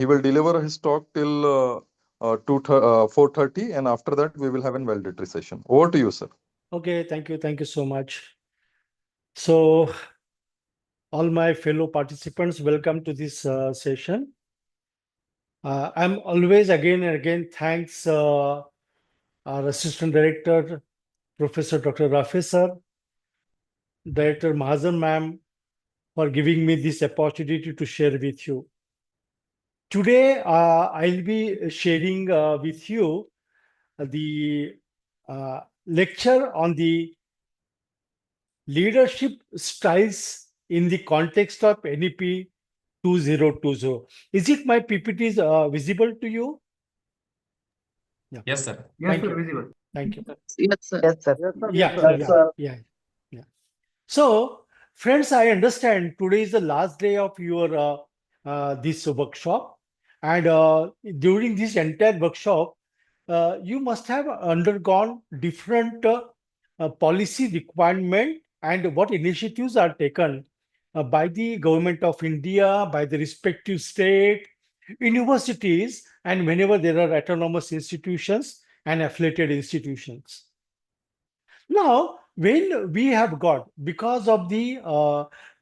He will deliver his talk till 4:30, and after that we will have a valedictory session. Over to you, sir. Okay, thank you. Thank you so much. So, all my fellow participants, welcome to this session. I'm always again and again thanks our Assistant Director, Professor Dr. Rafe sir, Director Mahajan ma'am, for giving me this opportunity to share with you. Today, I'll be sharing with you the lecture on the leadership styles in the context of NEP 2020. Is it my PPT is visible to you? Yeah. Yes, sir. Thank you. Visible. Thank you. Yes, sir. Yes, sir. Yeah. So, friends, I understand today is the last day of your this workshop, and during this entire workshop, you must have undergone different policy requirement and what initiatives are taken by the government of India, by the respective state, universities, and whenever there are autonomous institutions and affiliated institutions. Now, when we have got, because of the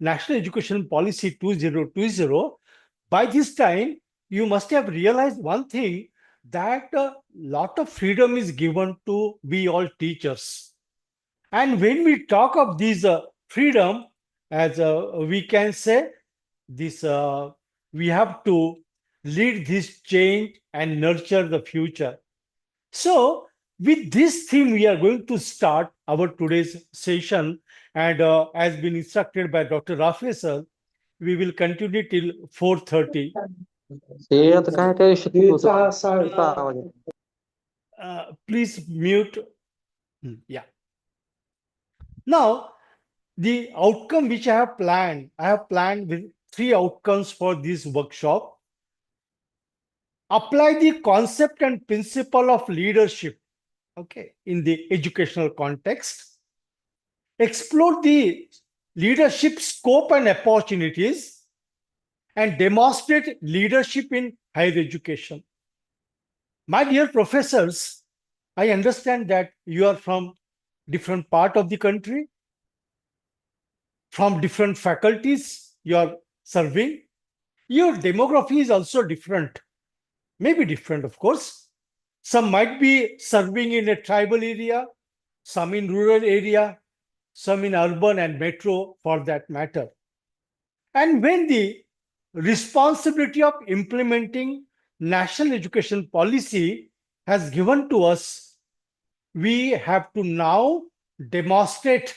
National Education Policy 2020, by this time, you must have realized one thing, that a lot of freedom is given to we all teachers. And when we talk of this freedom, as we can say, this we have to lead this change and nurture the future. So, with this theme, we are going to start our today's session, and as been instructed by Dr. Rafe sir, we will continue till 4:30. ते आता काय काय शिकवतो आवाज येतो. Please mute. Yeah. Now, the outcome which I have planned with 3 outcomes for this workshop. Apply the concept and principle of leadership, okay, in the educational context. Explore the leadership scope and opportunities, and demonstrate leadership in higher education. My dear professors, I understand that you are from different part of the country, from different faculties you are serving. Your demography is also different, maybe different, of course. Some might be serving in a tribal area, some in rural area, some in urban and metro for that matter. And when the responsibility of implementing national education policy has given to us, we have to now demonstrate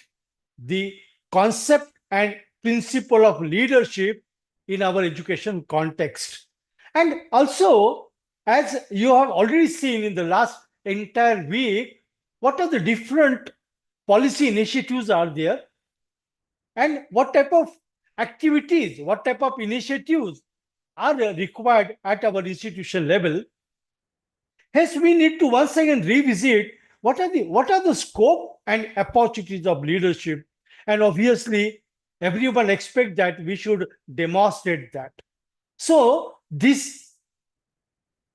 the concept and principle of leadership in our education context. And also, as you have already seen in the last entire week, what are the different policy initiatives are there, and what type of activities, what type of initiatives are required at our institution level. Hence, we need to once again revisit what are the scope and opportunities of leadership, and obviously everyone expects that we should demonstrate that. So this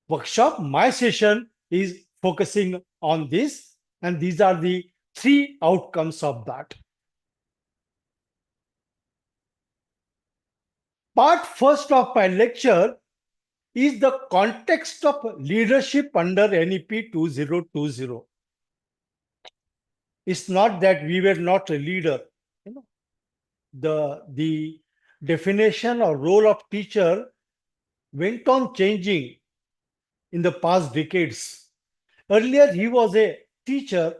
workshop, my session, is focusing on this, and these are the 3 outcomes of that. Part first of my lecture is the context of leadership under NEP 2020. It's not that we were not a leader. The definition or role of teacher went on changing in the past decades. Earlier, he was a teacher,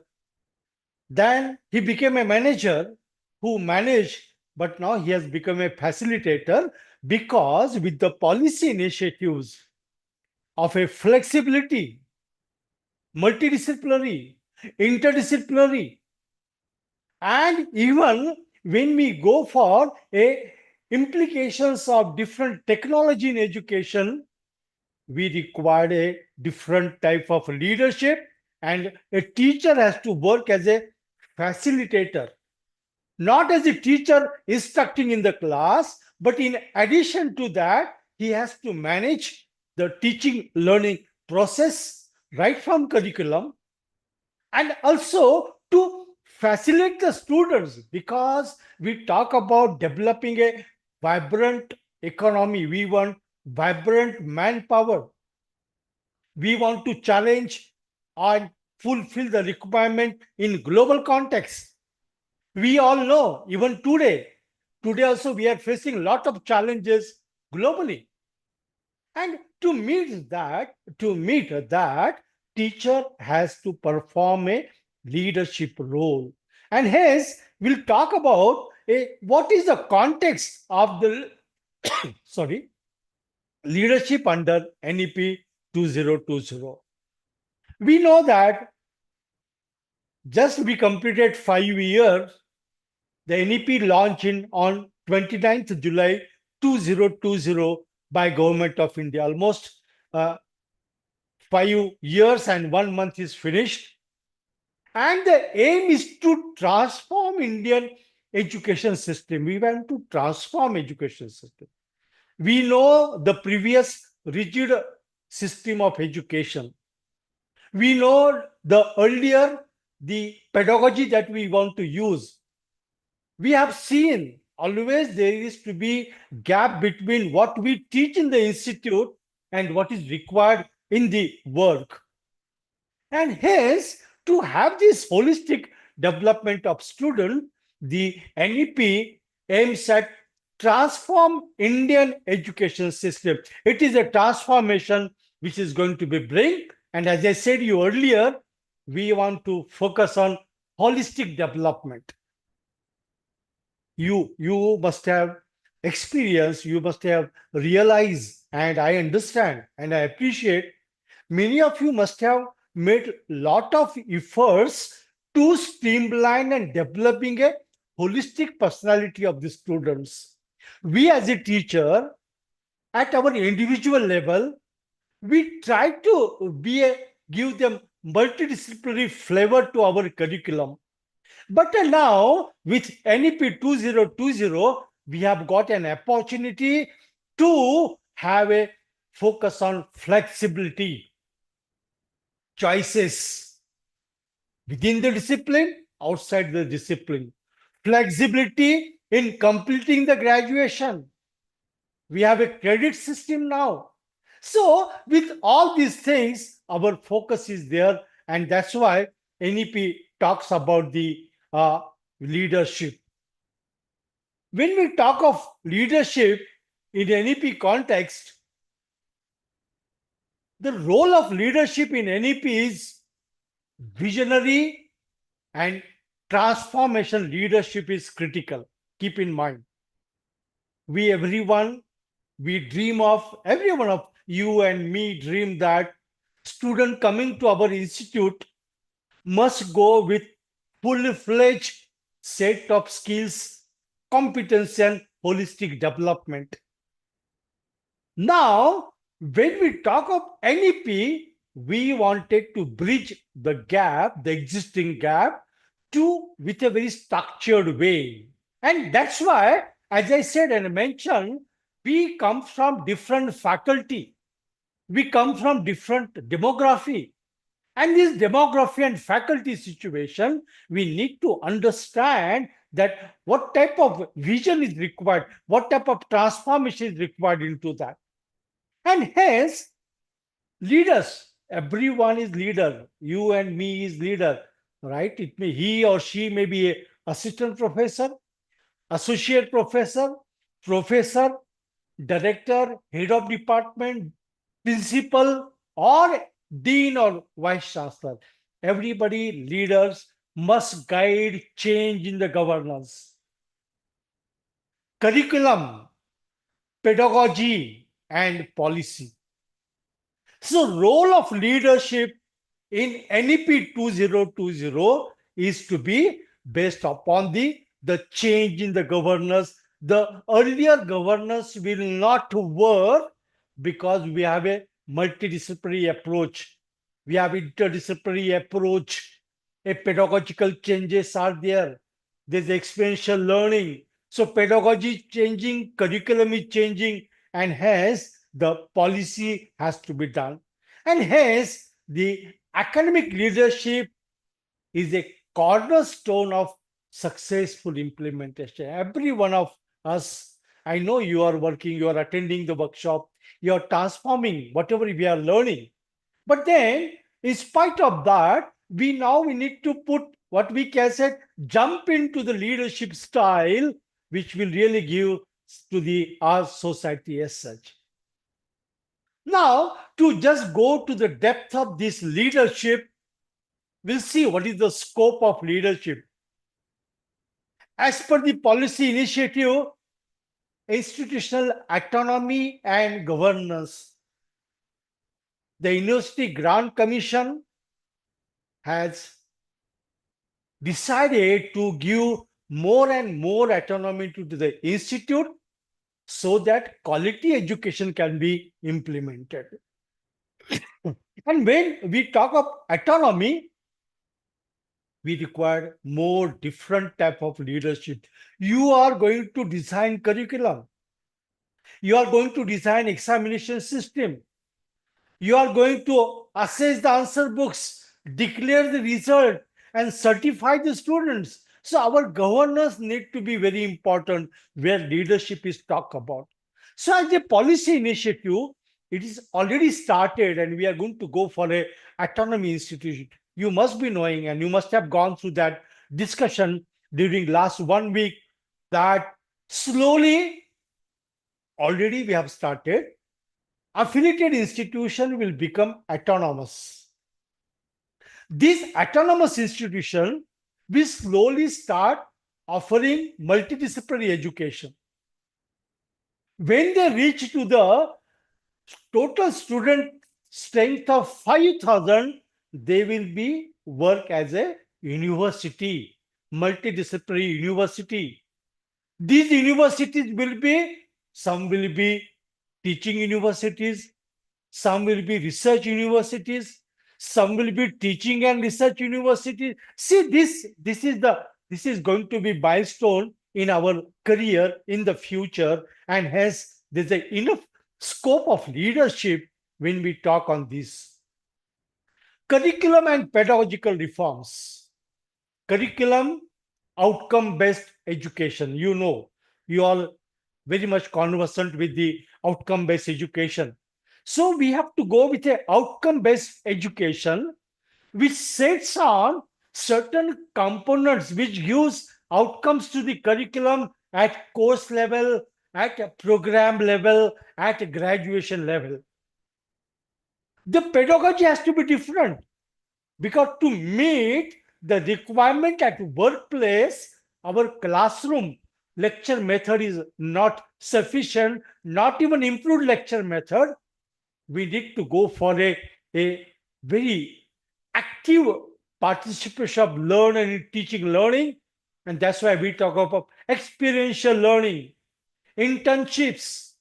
then he became a manager who managed, but now he has become a facilitator, because with the policy initiatives of a flexibility, multidisciplinary, interdisciplinary, and even when we go for implications of different technology in education, we require a different type of leadership, and a teacher has to work as a facilitator, not as a teacher instructing in the class, but in addition to that, he has to manage the teaching learning process right from curriculum, and also to facilitate the students, because we talk about developing a vibrant economy. We want vibrant manpower. We want to challenge and fulfill the requirement in global context. We all know, even today also we are facing a lot of challenges globally. And to meet that, teacher has to perform a leadership role. And hence, we'll talk about what is the context of the sorry leadership under NEP 2020. We know that just we completed 5 years. The NEP launched on 29th July 2020 by Government of India. Almost 5 years and 1 month is finished. And the aim is to transform Indian education system. We want to transform education system. We know the previous rigid system of education. We know the pedagogy that we want to use. We have seen always there is to be gap between what we teach in the institute and what is required in the work. And hence, to have this holistic development of student, the NEP aims at transform Indian education system. It is a transformation which is going to be bring. And as I said you earlier, we want to focus on holistic development. You must have experienced, you must have realized, and I understand and I appreciate, many of you must have made lot of efforts to streamline and developing a holistic personality of the students. We as a teacher, at our individual level, we try to give them multidisciplinary flavor to our curriculum. But now, with NEP 2020, we have got an opportunity to have a focus on flexibility, choices within the discipline, outside the discipline, flexibility in completing the graduation. We have a credit system now. So, with all these things, our focus is there, and that's why NEP talks about the leadership. When we talk of leadership in NEP context, the role of leadership in NEP is visionary, and transformation leadership is critical. Keep in mind, everyone of you and me dream that student coming to our institute must go with full-fledged set of skills, competence, and holistic development. Now, when we talk of NEP, we wanted to bridge the gap, the existing gap, with a very structured way. And that's why, as I said and mentioned, we come from different faculty. We come from different demography. And this demography and faculty situation, we need to understand that what type of vision is required, what type of transformation is required into that. And hence, leaders, everyone is leader. You and me is leader, right? He or she may be an assistant professor, associate professor, professor, director, head of department, principal, or dean or vice chancellor. Everybody, leaders, must guide change in the governance. Curriculum, pedagogy, and policy. So, role of leadership in NEP 2020 is to be based upon the change in the governance. The earlier governance will not work because we have a multidisciplinary approach. We have interdisciplinary approach. A pedagogical changes are there. There's experiential learning. So pedagogy is changing, curriculum is changing, and hence the policy has to be done. And hence, the academic leadership is a cornerstone of successful implementation. Every one of us, I know you are working, you are attending the workshop, you are transforming whatever we are learning. But then, in spite of that, we need to put what we can say, jump into the leadership style, which will really give to the our society as such. Now, to just go to the depth of this leadership, we'll see what is the scope of leadership. As per the policy initiative, institutional autonomy and governance, the University Grant Commission has decided to give more and more autonomy to the institute so that quality education can be implemented. And when we talk of autonomy, we require more different type of leadership. You are going to design curriculum. You are going to design examination system. You are going to assess the answer books, declare the result, and certify the students. So our governance need to be very important where leadership is talked about. So as a policy initiative, it is already started and we are going to go for a autonomy institution. You must be knowing and you must have gone through that discussion during last 1 week that slowly already we have started. Affiliated institution will become autonomous. This autonomous institution will slowly start offering multidisciplinary education. When they reach to the total student strength of 5,000, they will be work as a university, multidisciplinary university. These universities will be, some will be teaching universities, some will be research universities, some will be teaching and research universities. See, this is going to be milestone in our career in the future, and hence there's enough scope of leadership when we talk on this. Curriculum and pedagogical reforms. Curriculum, outcome-based education. You all very much conversant with the outcome-based education. So we have to go with an outcome-based education which sets on certain components which gives outcomes to the curriculum at course level, at a program level, at a graduation level. The pedagogy has to be different because to meet the requirement at workplace, our classroom lecture method is not sufficient, not even improved lecture method. We need to go for a very active participation of learning and teaching learning. And that's why we talk about experiential learning, internships,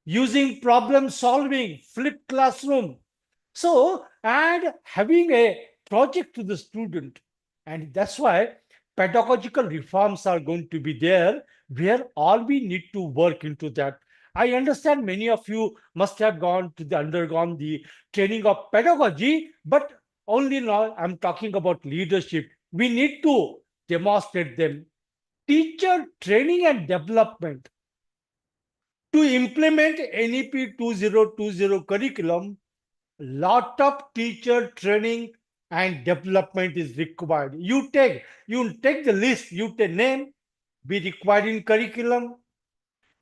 using problem solving, flipped classroom. So, and having a project to the student. And that's why pedagogical reforms are going to be there, where all we need to work into that. I understand many of you must have undergone the training of pedagogy, but only now I'm talking about leadership. We need to demonstrate them. Teacher training and development. To implement NEP 2020 curriculum, lot of teacher training and development is required. You take the list, you take name, be required in curriculum,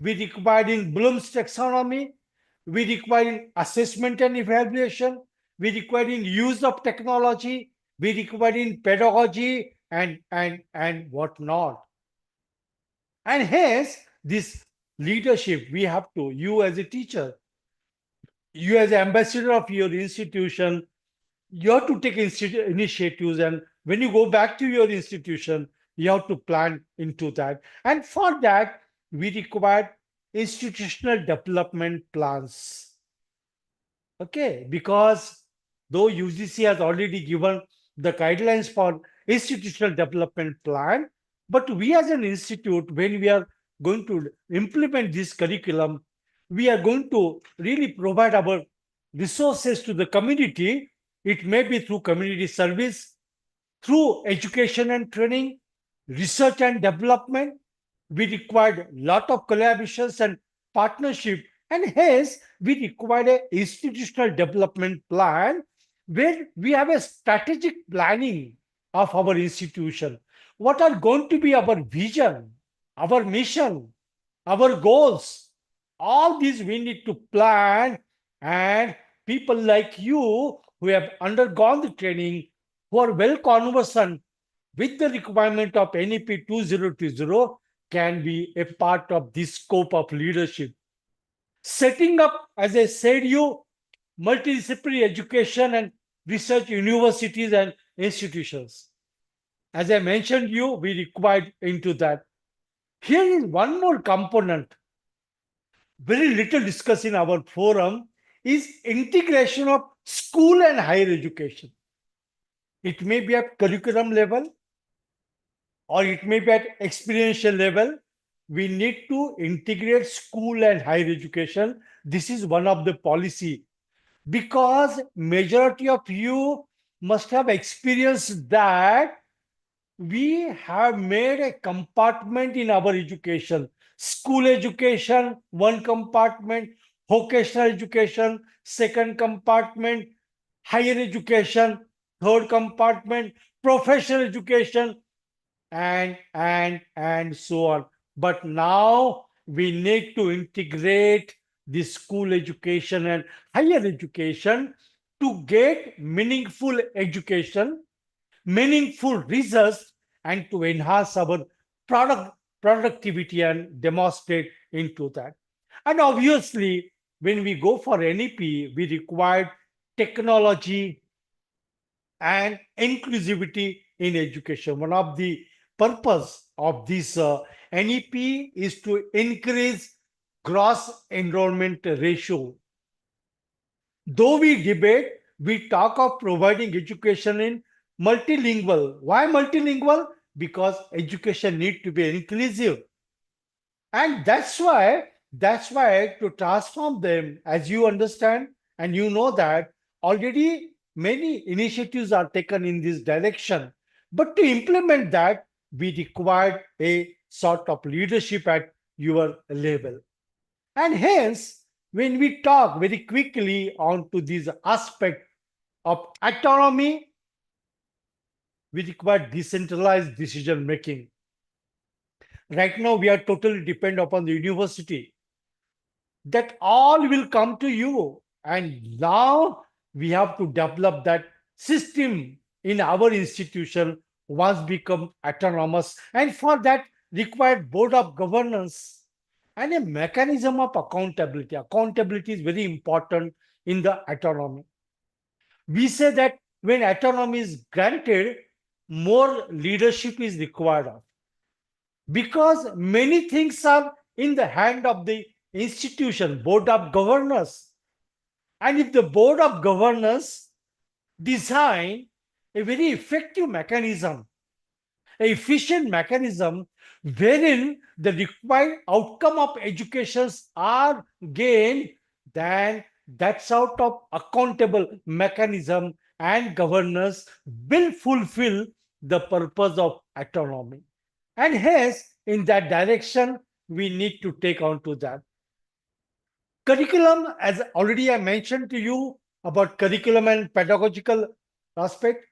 be required in Bloom's taxonomy, we require in assessment and evaluation, we require in use of technology, we require in pedagogy and whatnot. And hence, this leadership, we have to, you as a teacher, you as an ambassador of your institution, you have to take initiatives, and when you go back to your institution, you have to plan into that. And for that, we require institutional development plans. Okay, because though UGC has already given the guidelines for institutional development plan, but we as an institute, when we are going to implement this curriculum, we are going to really provide our resources to the community. It may be through community service, through education and training, research and development. We required lot of collaborations and partnership, and hence we required a institutional development plan where we have a strategic planning of our institution. What are going to be our vision, our mission, our goals? All these we need to plan, and people like you who have undergone the training, who are well conversant with the requirement of NEP 2020, can be a part of this scope of leadership. Setting up, as I said, you multidisciplinary education and research universities and institutions. As I mentioned you, we required into that. Here is one more component, very little discussed in our forum, is integration of school and higher education. It may be at curriculum level or it may be at experiential level. We need to integrate school and higher education. This is one of the policy, because majority of you must have experienced that we have made a compartment in our education. School education, one compartment; vocational education, second compartment; higher education, third compartment; professional education, and so on. But now we need to integrate the school education and higher education to get meaningful education, meaningful results, and to enhance our productivity and demonstrate into that. And obviously, when we go for NEP, we require technology and inclusivity in education. One of the purpose of this NEP is to increase gross enrollment ratio. Though we debate, we talk of providing education in multilingual. Why multilingual? Because education need to be inclusive. And that's why to transform them, as you understand, and you know that already many initiatives are taken in this direction. But to implement that, we require a sort of leadership at your level. And hence, when we talk very quickly on to this aspect of autonomy, we require decentralized decision making. Right now, we are totally dependent upon the university, that all will come to you. And now we have to develop that system in our institution once become autonomous. And for that, required board of governance and a mechanism of accountability. Accountability is very important in the autonomy. We say that when autonomy is granted, more leadership is required of, because many things are in the hand of the institution, board of governors. And if the board of governors design a very effective mechanism, a efficient mechanism, wherein the required outcome of educations are gained, then that sort of accountable mechanism and governance will fulfill the purpose of autonomy. And hence, in that direction, we need to take on to that. Curriculum, as already I mentioned to you about curriculum and pedagogical aspect,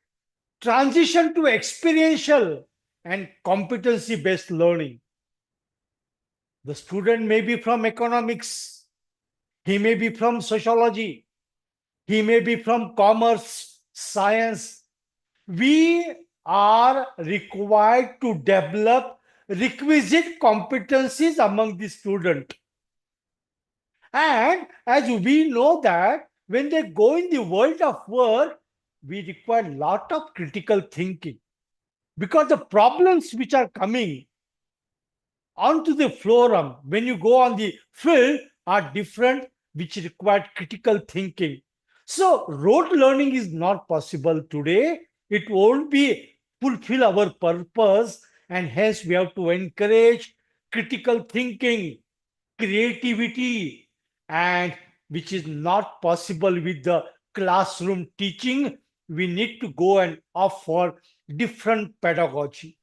transition to experiential and competency-based learning. The student may be from economics, he may be from sociology, he may be from commerce, science. We are required to develop requisite competencies among the student. And as we know that when they go in the world of work, we require a lot of critical thinking, because the problems which are coming onto the forum when you go on the field are different, which require critical thinking. So rote learning is not possible today. It won't be fulfill our purpose, and hence we have to encourage critical thinking, creativity, and which is not possible with the classroom teaching. We need to go and opt for different pedagogy.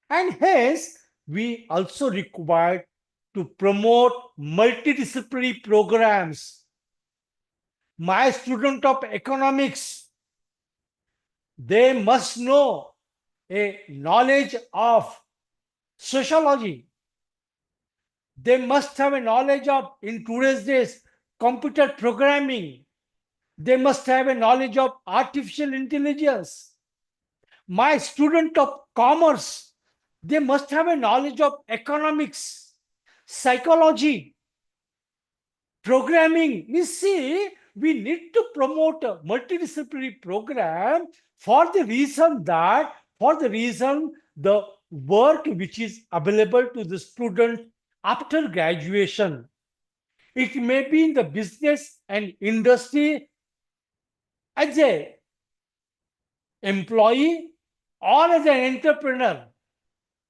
And hence, we also required to promote multidisciplinary programs. My student of economics, they must know a knowledge of sociology. They must have a knowledge of, in today's days, computer programming. They must have a knowledge of artificial intelligence. My student of commerce, they must have a knowledge of economics, psychology, programming. You see, we need to promote a multidisciplinary program for the reason the work which is available to the student after graduation, it may be in the business and industry as a employee or as an entrepreneur,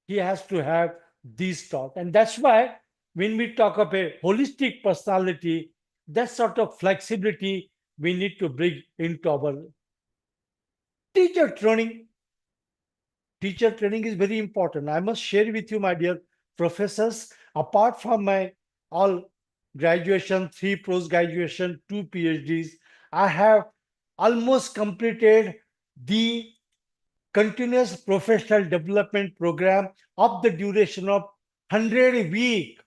he has to have these thoughts. And that's why when we talk of a holistic personality, that sort of flexibility we need to bring into our teacher training. Teacher training is very important. I must share with you, my dear professors, apart from my all graduation, 3 post-graduation, 2 PhDs, I have almost completed the continuous professional development program of the duration of 100 weeks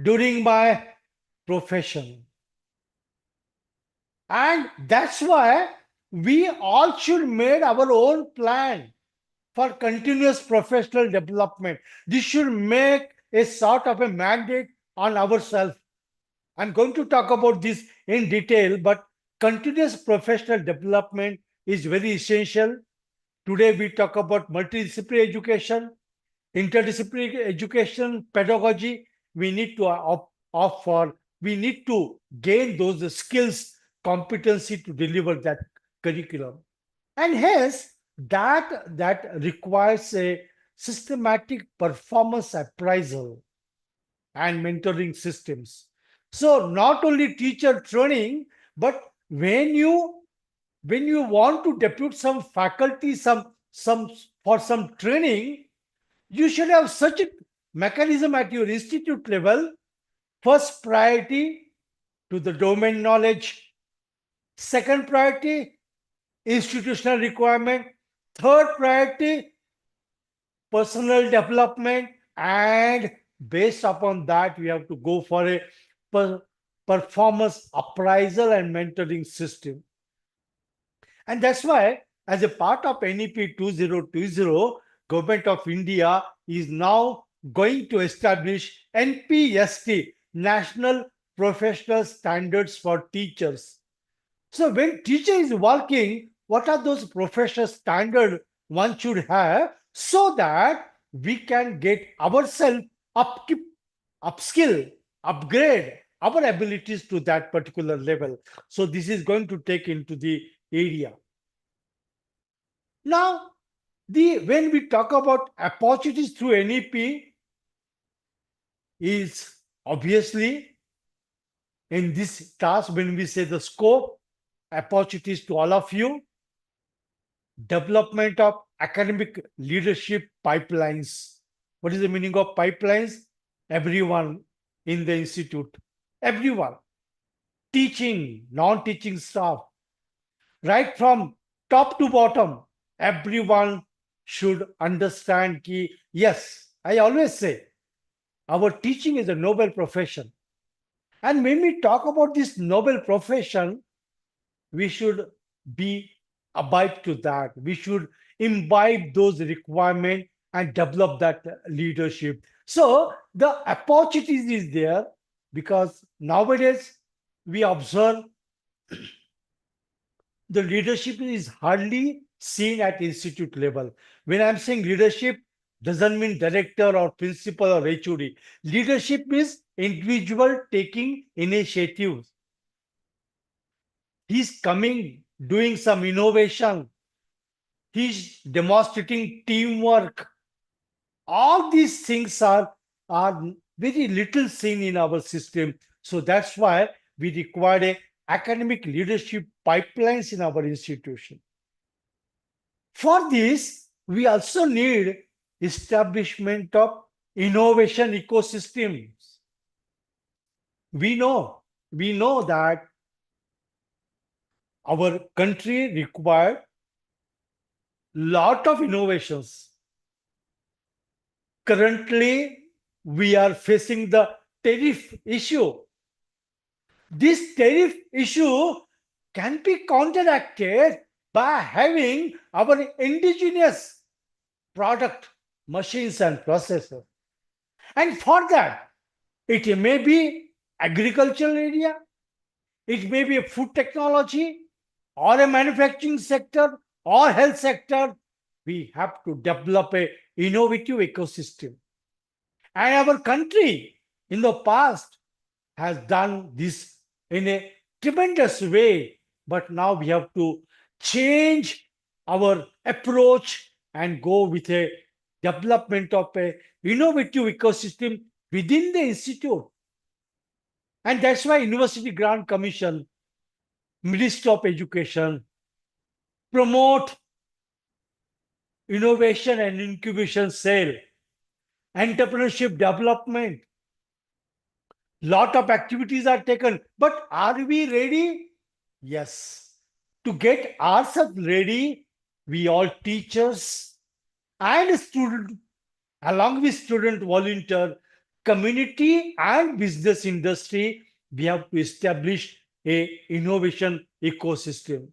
during my profession. And that's why we all should make our own plan for continuous professional development. This should make a sort of a mandate on ourselves. I'm going to talk about this in detail, but continuous professional development is very essential. Today we talk about multidisciplinary education, interdisciplinary education, pedagogy. We need to opt for, we need to gain those skills, competency to deliver that curriculum. And hence, that requires a systematic performance appraisal and mentoring systems. So not only teacher training, but when you want to depute some faculty, some for some training, you should have such a mechanism at your institute level. First priority to the domain knowledge. Second priority, institutional requirement. Third priority, personal development. And based upon that, we have to go for a performance appraisal and mentoring system. And that's why, as a part of NEP 2020, Government of India is now going to establish NPST, National Professional Standards for Teachers. So when teacher is working, what are those professional standards one should have so that we can get ourselves upskill, upgrade our abilities to that particular level. So this is going to take into the area. Now, when we talk about opportunities through NEP, is obviously in this task, when we say the scope, opportunities to all of you, development of academic leadership pipelines. What is the meaning of pipelines? Everyone in the institute, everyone, teaching, non-teaching staff, right from top to bottom, everyone should understand that, yes, I always say, our teaching is a noble profession. And when we talk about this noble profession, we should be abide to that. We should imbibe those requirements and develop that leadership. So the opportunities is there because nowadays we observe the leadership is hardly seen at institute level. When I'm saying leadership, doesn't mean director or principal or HOD. Leadership is individual taking initiatives. He's coming, doing some innovation. He's demonstrating teamwork. All these things are very little seen in our system. So that's why we require a academic leadership pipelines in our institution. For this, we also need establishment of innovation ecosystems. We know that our country required lot of innovations. Currently, we are facing the tariff issue. This tariff issue can be counteracted by having our indigenous product, machines and processors. And for that, it may be agricultural area, it may be a food technology, or a manufacturing sector, or health sector. We have to develop a innovative ecosystem. And our country in the past has done this in a tremendous way. But now we have to change our approach and go with a development of a innovative ecosystem within the institute. And that's why University Grant Commission, Ministry of Education promote innovation and incubation cell, entrepreneurship development. Lot of activities are taken, but are we ready? Yes. To get ourselves ready, we all teachers and student, along with student volunteer, community and business industry, we have to establish a innovation ecosystem.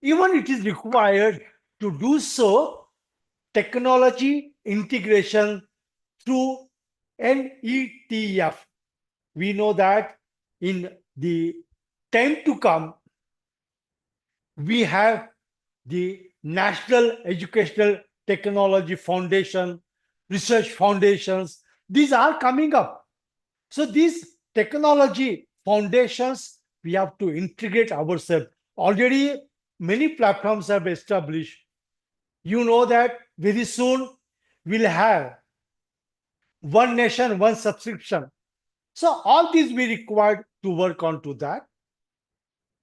Even it is required to do so, technology integration through NETF. We know that in the time to come, we have the National Educational Technology Foundation, research foundations. These are coming up. So these technology foundations, we have to integrate ourselves. Already many platforms have established. You know that very soon we'll have one nation, one subscription. So all these we required to work on to that.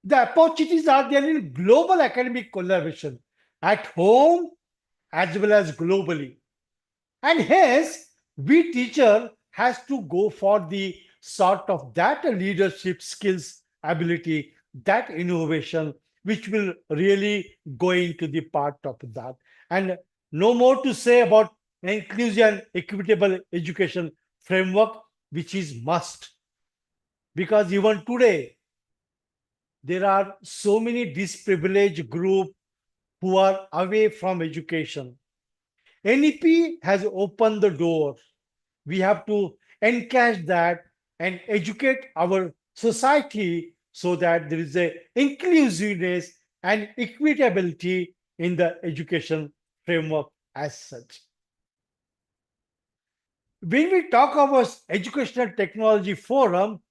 The opportunities are there in global academic collaboration at home as well as globally. And hence, we teacher has to go for the sort of that leadership skills, ability, that innovation, which will really go into the part of that. And no more to say about inclusion, equitable education framework, which is must. Because even today, there are so many disprivileged groups who are away from education. NEP has opened the door. We have to encash that and educate our society so that there is a inclusiveness and equitability in the education framework as such. When we talk about educational technology forum,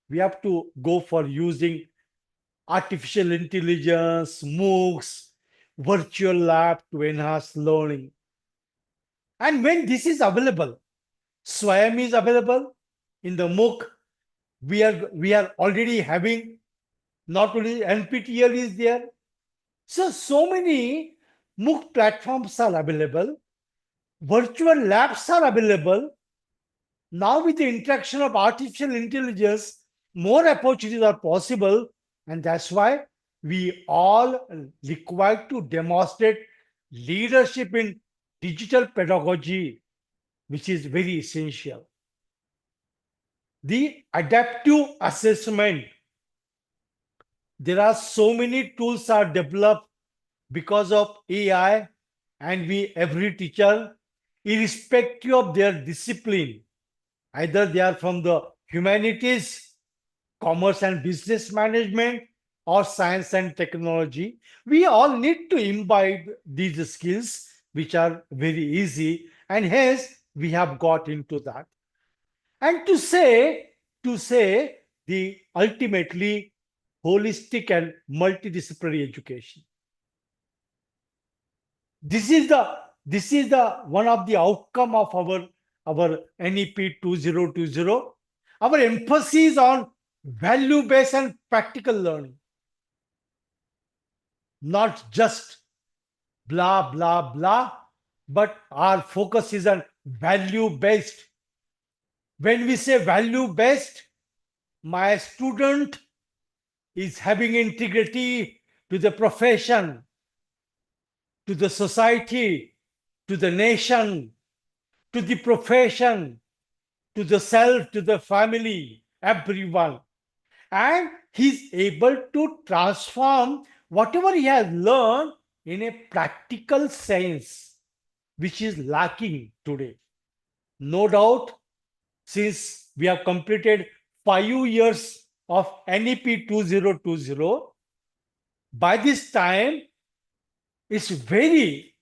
we have to go for using artificial intelligence, MOOCs, virtual lab to enhance learning. And when this is available, SWAYAM is available in the MOOC. We are already having, not only NPTEL is there. So many MOOC platforms are available. Virtual labs are available. Now with the interaction of artificial intelligence, more opportunities are possible. And that's why we all require to demonstrate leadership in digital pedagogy, which is very essential. The adaptive assessment. There are so many tools are developed because of AI, and every teacher, irrespective of their discipline, either they are from the humanities, commerce and business management, or science and technology, we all need to imbibe these skills, which are very easy, and hence we have got into that. And to say the ultimately holistic and multidisciplinary education. This is the one of the outcome of our NEP 2020. our emphasis on value-based and practical learning, not just blah, blah, blah, but our focus is on value-based. When we say value-based, my student is having integrity to the profession, to the society, to the nation, to the profession, to the self, to the family, everyone. And he's able to transform whatever he has learned in a practical sense, which is lacking today. No doubt, since we have completed 5 years of NEP 2020, by this time, it's very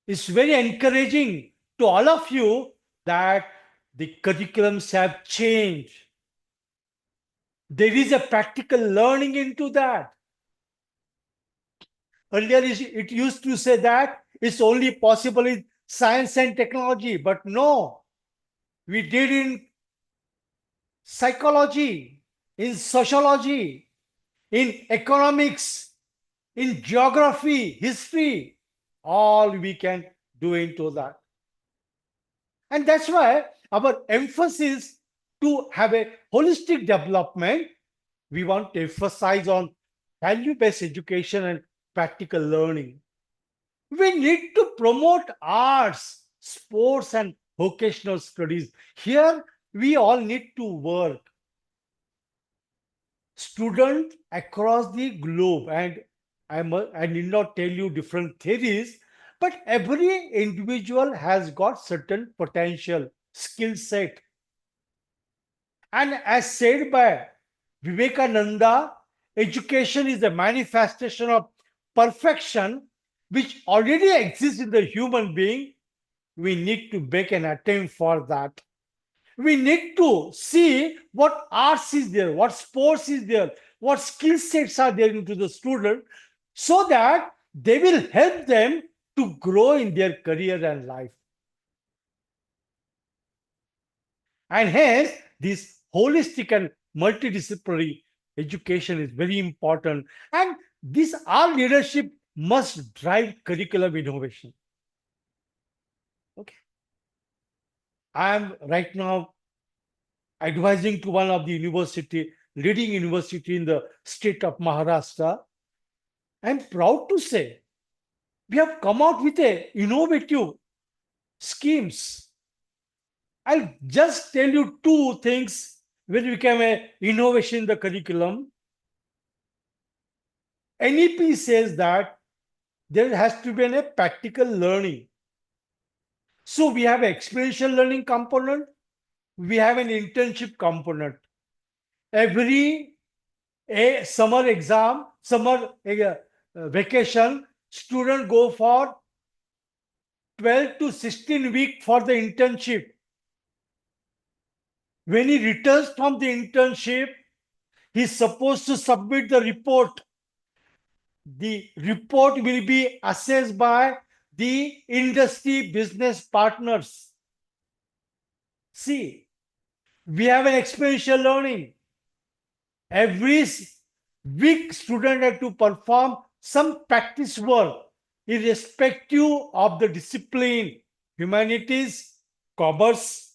encouraging to all of you that the curriculums have changed. There is a practical learning into that. Earlier, it used to say that it's only possible in science and technology, but no, we did in psychology, in sociology, in economics, in geography, history, all we can do into that. And that's why our emphasis to have a holistic development, we want to emphasize on value-based education and practical learning. We need to promote arts, sports, and vocational studies. Here, we all need to work. Students across the globe, and I need not tell you different theories, but every individual has got certain potential, skill set. And as said by Vivekananda, education is a manifestation of perfection which already exists in the human being. We need to make an attempt for that. We need to see what arts is there, what sports is there, what skill sets are there into the student, so that they will help them to grow in their career and life. And hence, this holistic and multidisciplinary education is very important. And this our leadership must drive curriculum innovation. Okay. I am right now advising to one of the leading university in the state of Maharashtra. I am proud to say we have come out with a innovative schemes. I'll just tell you two things which became a innovation in the curriculum. NEP says that there has to be a practical learning. So we have an experiential learning component, we have an internship component. Every summer exam, vacation, student go for 12 to 16 weeks for the internship. When he returns from the internship, he's supposed to submit the report. The report will be assessed by the industry business partners. See, we have an experiential learning. Every week, student have to perform some practice work, irrespective of the discipline, humanities, commerce,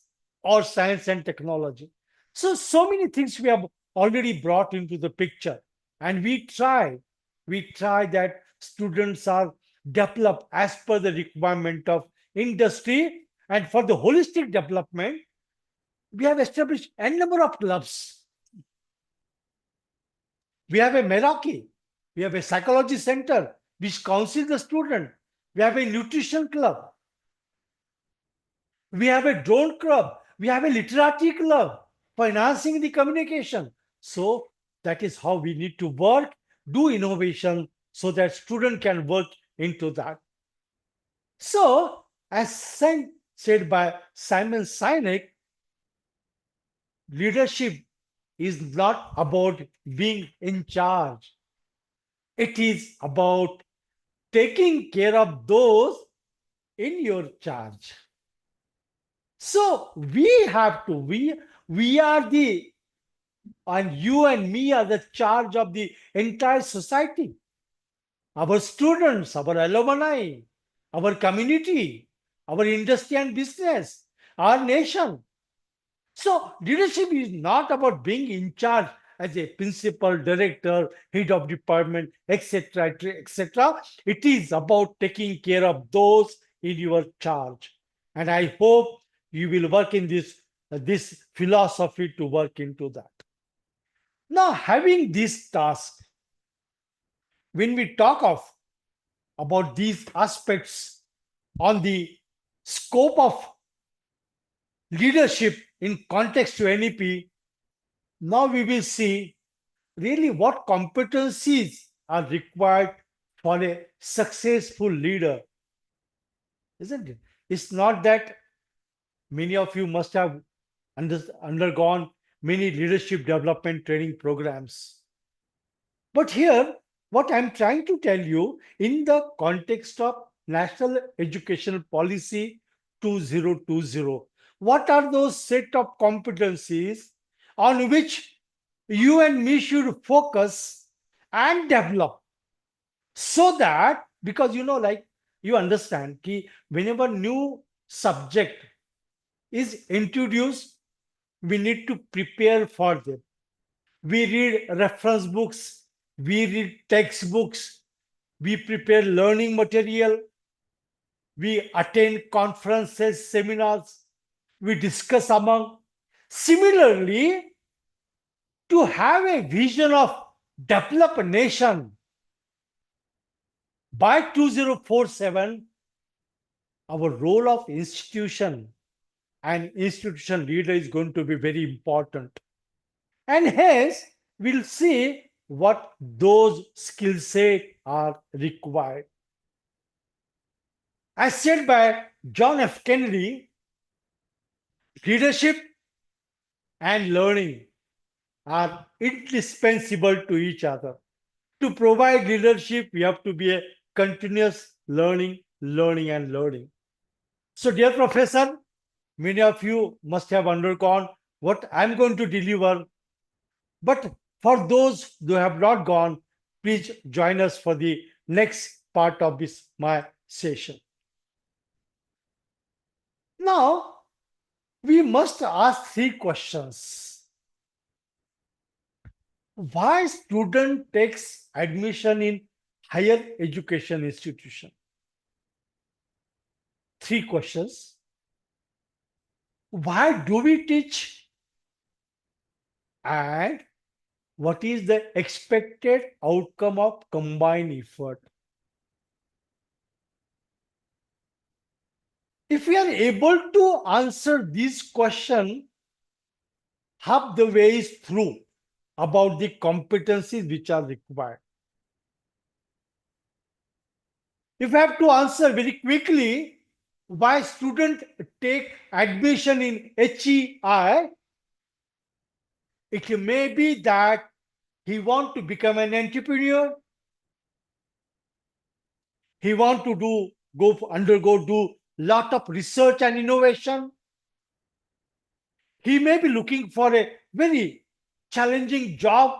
or science and technology. So many things we have already brought into the picture. And we try that students are developed as per the requirement of industry. And for the holistic development, we have established a number of clubs. We have a Meraki. We have a psychology center which counsels the student. We have a nutrition club. We have a drone club. We have a literary club for enhancing the communication. So that is how we need to work, do innovation so that student can work into that. So as said by Simon Sinek, leadership is not about being in charge. It is about taking care of those in your charge. So we we are and you and me are the charge of the entire society. Our students, our alumni, our community, our industry and business, our nation. So leadership is not about being in charge as a principal, director, head of department, etc., etc. It is about taking care of those in your charge. And I hope you will work in this philosophy to work into that. Now, having this task, when we talk about these aspects on the scope of leadership in context to NEP, now we will see really what competencies are required for a successful leader, isn't it? It's not that many of you must have undergone many leadership development training programs. But here, what I'm trying to tell you in the context of National Educational Policy 2020, what are those set of competencies on which you and me should focus and develop, so that, because like you understand, whenever new subject is introduced, we need to prepare for them. We read reference books, we read textbooks, we prepare learning material, we attend conferences, seminars, we discuss among. Similarly, to have a vision of develop a nation by 2047, our role of institution and institution leader is going to be very important. And hence, we'll see what those skill set are required. As said by John F. Kennedy, leadership and learning are indispensable to each other. To provide leadership, we have to be a continuous learning. So, dear professor, many of you must have undergone what I'm going to deliver. But for those who have not gone, please join us for the next part of my session. Now, we must ask 3 questions. Why student takes admission in higher education institution? 3 questions. Why do we teach? And what is the expected outcome of combined effort? If we are able to answer this question, half the way is through about the competencies which are required. If I have to answer very quickly why students take admission in HEI, it may be that he wants to become an entrepreneur. He wants to undergo lot of research and innovation. He may be looking for a very challenging job,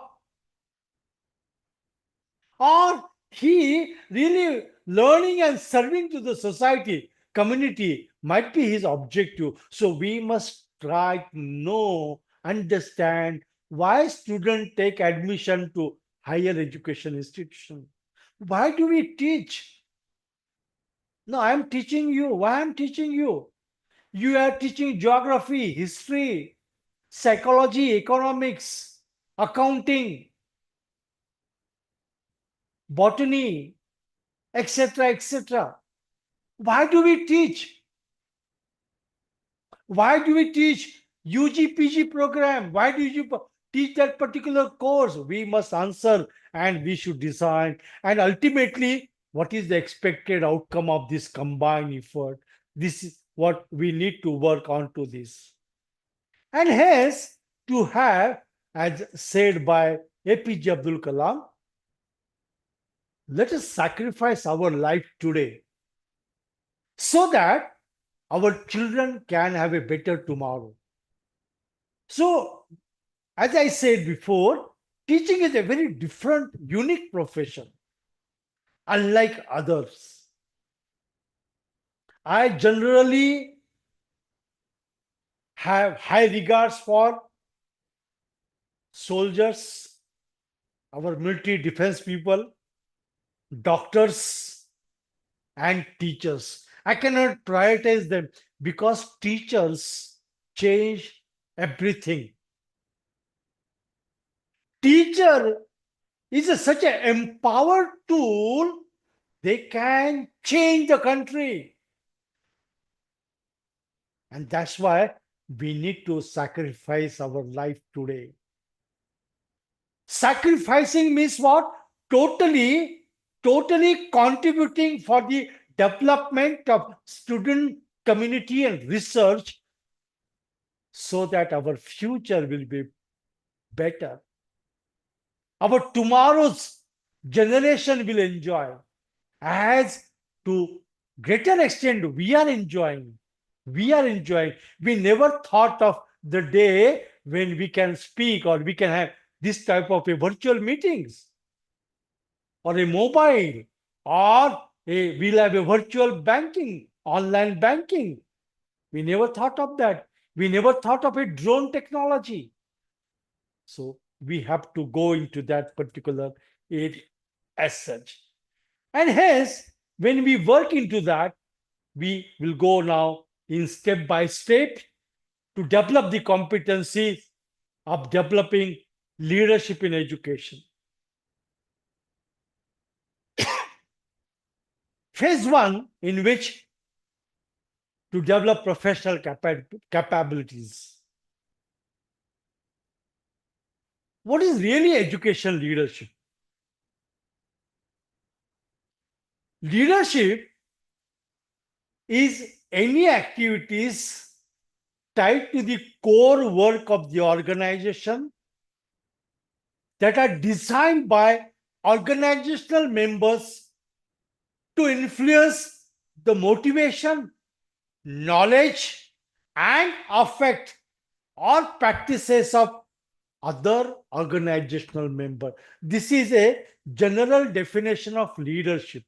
or he really learning and serving to the society, community might be his objective. So we must try to understand why students take admission to higher education institution. Why do we teach? No, I'm teaching you. Why I'm teaching you? You are teaching geography, history, psychology, economics, accounting, botany, etc., etc. Why do we teach? Why do we teach UG-PG program? Why do you teach that particular course? We must answer, and we should design. And ultimately, what is the expected outcome of this combined effort? This is what we need to work on to this. And hence, to have, as said by APJ Abdul Kalam, let us sacrifice our life today so that our children can have a better tomorrow. So, as I said before, teaching is a very different, unique profession, unlike others. I generally have high regards for soldiers, our military defense people, doctors, and teachers. I cannot prioritize them because teachers change everything. Teacher is such an empowered tool, they can change the country. And that's why we need to sacrifice our life today. Sacrificing means what? Totally contributing for the development of student community and research so that our future will be better. Our tomorrow's generation will enjoy. As to greater extent, we are enjoying. We are enjoying. We never thought of the day when we can speak or we can have this type of a virtual meetings or a mobile or we'll have a virtual banking, online banking. We never thought of that. We never thought of a drone technology. So we have to go into that particular area as such. And hence, when we work into that, we will go now in step by step to develop the competencies of developing leadership in education. Phase one, in which to develop professional capabilities. What is really education leadership? Leadership is any activities tied to the core work of the organization that are designed by organizational members to influence the motivation, knowledge, and affect or practices of other organizational members. This is a general definition of leadership.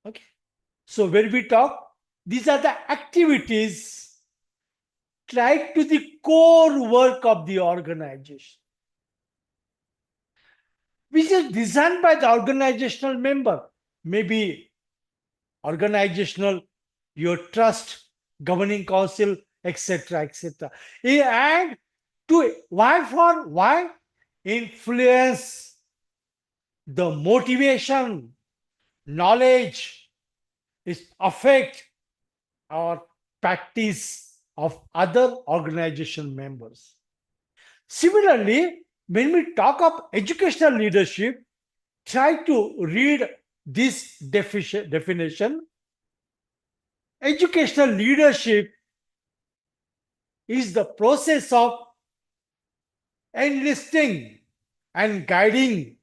Okay. So when we talk, these are the activities tied to the core work of the organization, which is designed by the organizational member, maybe organizational, your trust, governing council, etc., etc. And to why influence the motivation, knowledge, is affect or practice of other organization members. Similarly, when we talk of educational leadership, try to read this definition. Educational leadership is the process of enlisting and guiding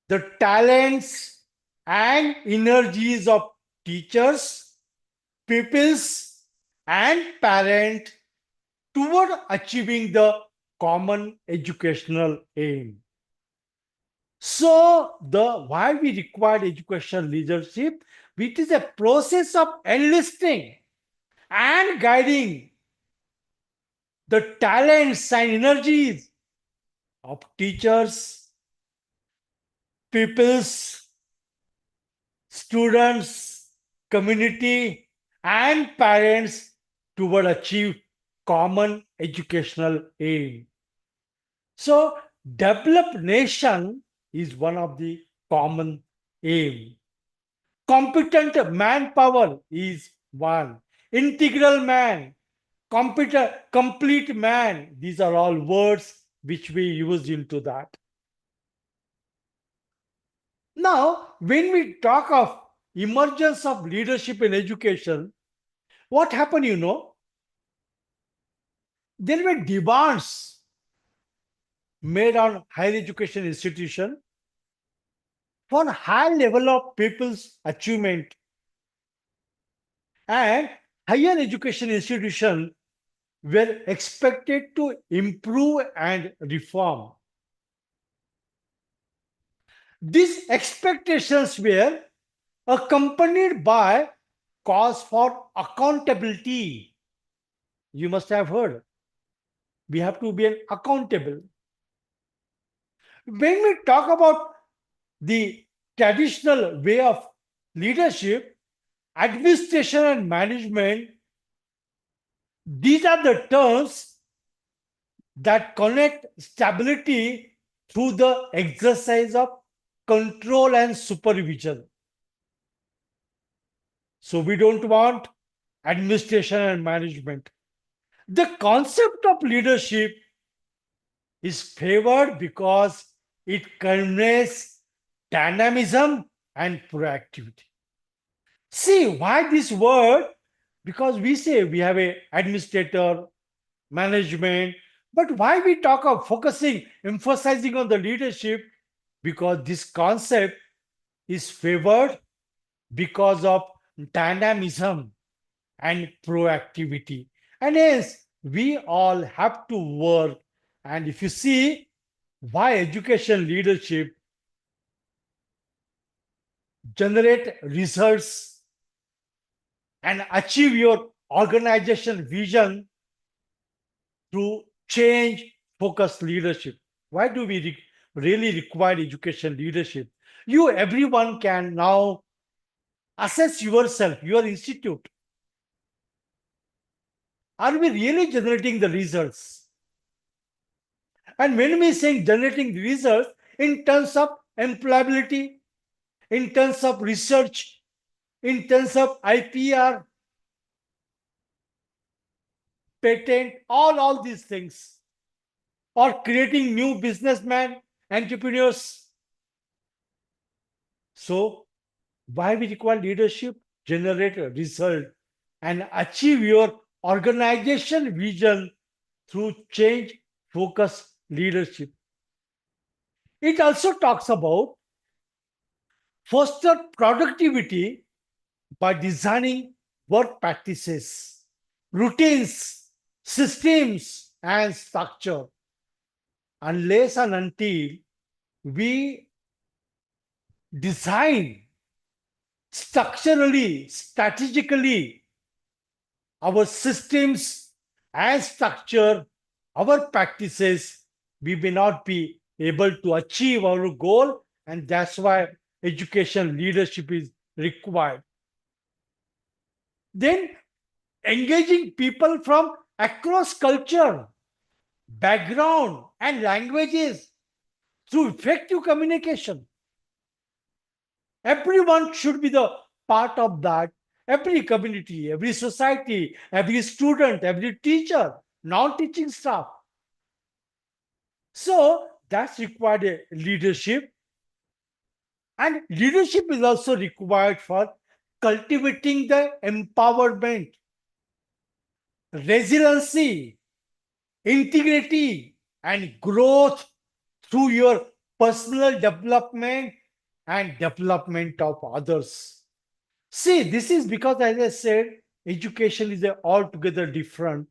the talents and energies of teachers, pupils, and parents toward achieving the common educational aim. So, why we require educational leadership? It is a process of enlisting and guiding the talents and energies of teachers, pupils, students, community, and parents toward achieve common educational aim. So, developed nation is one of the common aim. Competent manpower is one. Integral man, complete man. These are all words which we use into that. Now, when we talk of emergence of leadership in education, what happened, there were demands made on higher education institution for high level of people's achievement, and higher education institution were expected to improve and reform. These expectations were accompanied by cause for accountability. You must have heard. We have to be accountable. When we talk about the traditional way of leadership, administration and management, these are the terms that connect stability through the exercise of control and supervision. So we don't want administration and management. The concept of leadership is favored because it conveys dynamism and proactivity. See why this word? Because we say we have a administrator, management, but why we talk of focusing, emphasizing on the leadership? Because this concept is favored because of dynamism and proactivity. And hence, we all have to work. And if you see why education leadership generate results and achieve your organization vision through change focused leadership. Why do we really require education leadership? Everyone can now assess yourself, your institute. Are we really generating the results? And when we say generating results in terms of employability, in terms of research, in terms of IPR, patent, all these things, or creating new businessmen, entrepreneurs. So, why we require leadership? Generate a result and achieve your organization vision through change focused leadership. It also talks about foster productivity by designing work practices, routines, systems, and structure. Unless and until we design structurally, strategically our systems and structure, our practices, we may not be able to achieve our goal, and that's why education leadership is required. Then engaging people from across culture, background, and languages through effective communication. Everyone should be the part of that. Every community, every society, every student, every teacher, non-teaching staff. So that's required a leadership. And leadership is also required for cultivating the empowerment, resiliency, integrity, and growth through your personal development and development of others. See, this is because, as I said, education is altogether different.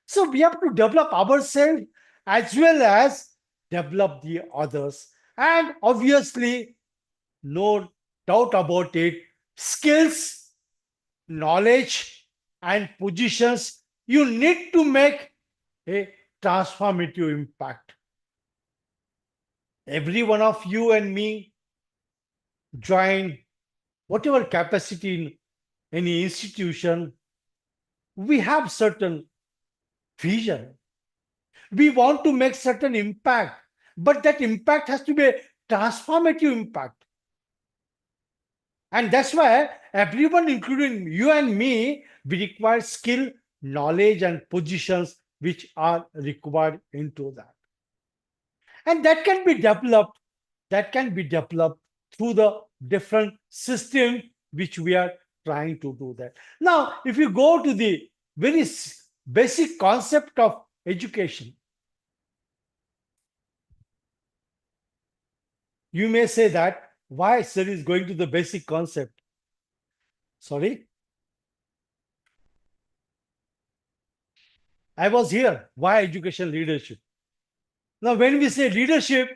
So we have to develop ourselves as well as develop the others. And obviously, no doubt about it, skills, knowledge, and positions, you need to make a transformative impact. Every one of you and me join whatever capacity in any institution, we have certain vision. We want to make certain impact, but that impact has to be a transformative impact. And that's why everyone, including you and me, we require skill, knowledge, and positions which are required into that. And that can be developed, through the different system which we are trying to do that. Now, if you go to the very basic concept of education, you may say that why sir is going to the basic concept. Sorry? I was here. Why education leadership? Now, when we say leadership,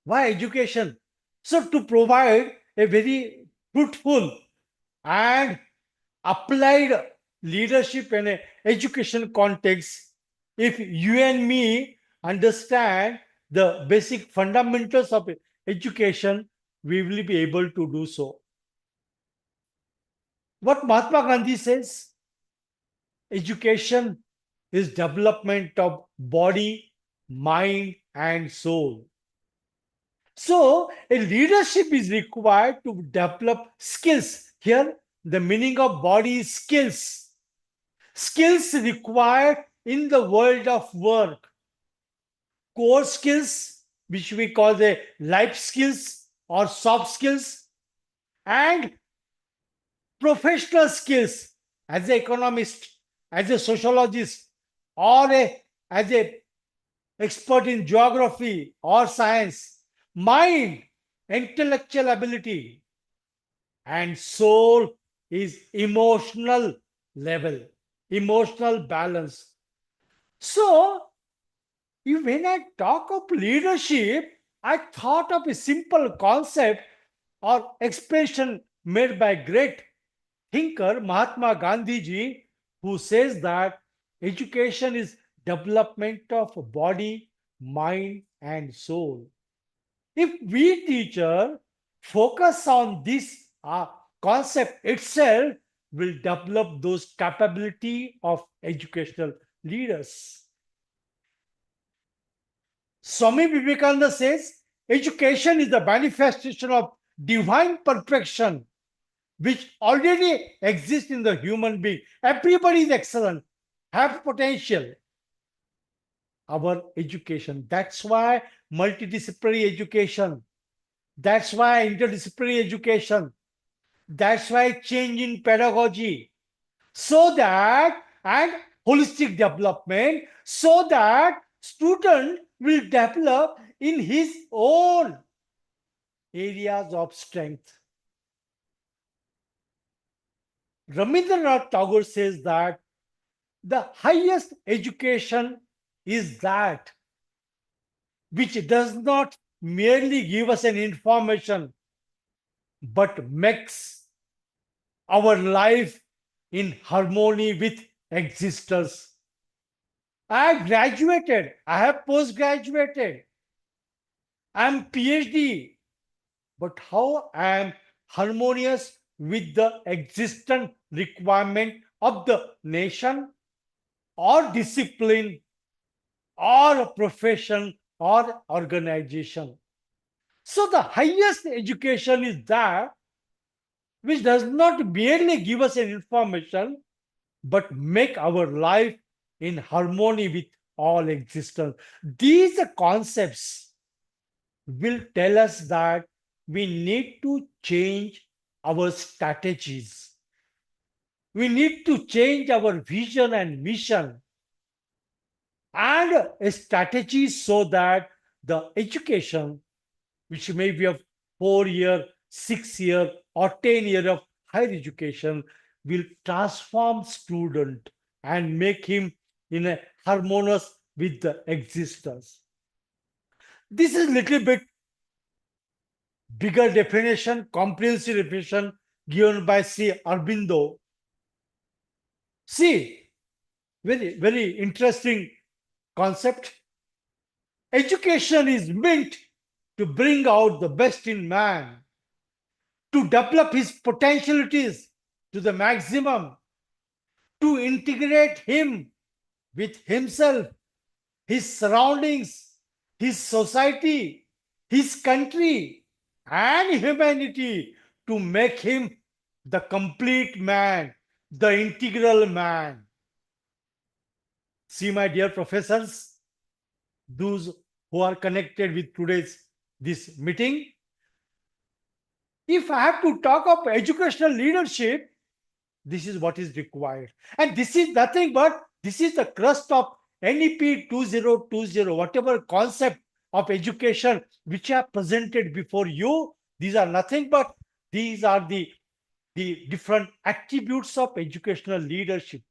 why education? So, to provide a very fruitful and applied leadership in an education context, if you and me understand the basic fundamentals of education, we will be able to do so. What Mahatma Gandhi says, education is development of body, mind, and soul. So, a leadership is required to develop skills. Here, the meaning of body is skills. Skills required in the world of work. Core skills, which we call the life skills or soft skills, and professional skills as an economist, as a sociologist, or as a expert in geography or science. Mind, intellectual ability, and soul is emotional level, emotional balance. So, when I talk of leadership, I thought of a simple concept or expression made by great thinker Mahatma Gandhi ji, who says that education is development of body, mind, and soul. If we teacher focus on this concept itself, will develop those capability of educational leaders. Swami Vivekananda says education is the manifestation of divine perfection which already exists in the human being. Everybody is excellent, have potential. Our education. That's why multidisciplinary education. That's why interdisciplinary education. That's why change in pedagogy. So that, and holistic development, so that student will develop in his own areas of strength. Rabindranath Tagore says that the highest education is that which does not merely give us an information but makes our life in harmony with existence. I have graduated, I have post-graduated, I am PhD, but how I am harmonious with the existent requirement of the nation or discipline or profession or organization. So the highest education is that which does not merely give us an information, but make our life in harmony with all existence. These concepts will tell us that we need to change our strategies. We need to change our vision and mission and a strategy so that the education, which may be of 4 year, 6 year, or 10 year of higher education, will transform student and make him in a harmonious with the existence. This is little bit bigger definition, comprehensive definition given by C. Aurobindo. See, very interesting concept. Education is meant to bring out the best in man, to develop his potentialities to the maximum, to integrate him with himself, his surroundings, his society, his country, and humanity, to make him the complete man, the integral man. See, my dear professors, those who are connected with today's this meeting, if I have to talk of educational leadership, this is what is required. And this is nothing but this is the crust of NEP 2020, whatever concept of education which are presented before you. These are nothing but these are the different attributes of educational leadership.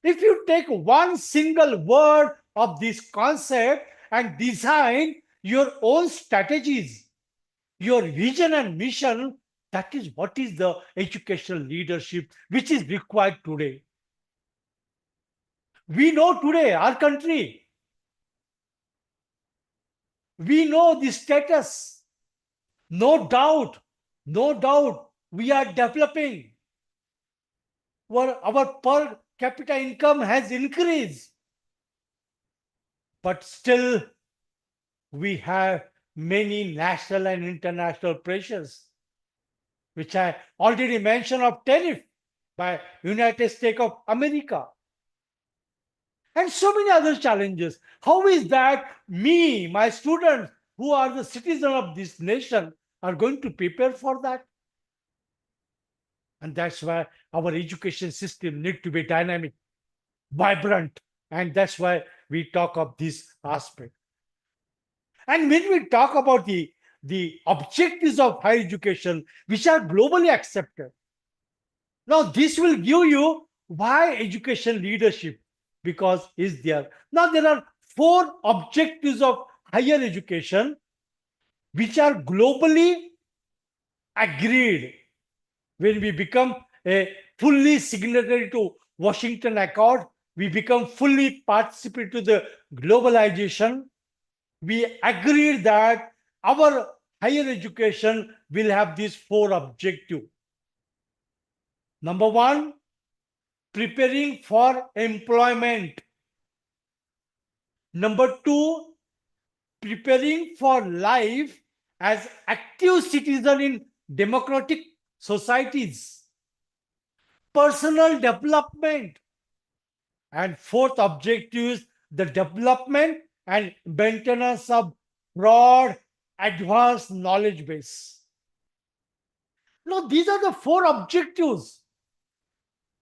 If you take one single word of this concept and design your own strategies, your vision and mission, that is what is the educational leadership which is required today. We know today our country, we know the status. No doubt, no doubt, we are developing. Our per capita income has increased, but still we have many national and international pressures, which I already mentioned of tariff by United States of America, and so many other challenges. How is that me, my students, who are the citizens of this nation, are going to prepare for that? And that's why our education system need to be dynamic, vibrant, and that's why we talk of this aspect. And when we talk about the objectives of higher education, which are globally accepted, now this will give you why education leadership, because is there. Now there are 4 objectives of higher education which are globally agreed. When we become a fully signatory to Washington Accord, we become fully participant to the globalization. We agreed that our higher education will have these 4 objectives. Number 1, preparing for employment. Number 2, preparing for life as active citizen in democratic societies. Personal development. And 4th objective is the development and maintenance of broad, advanced knowledge base. Now, these are the 4 objectives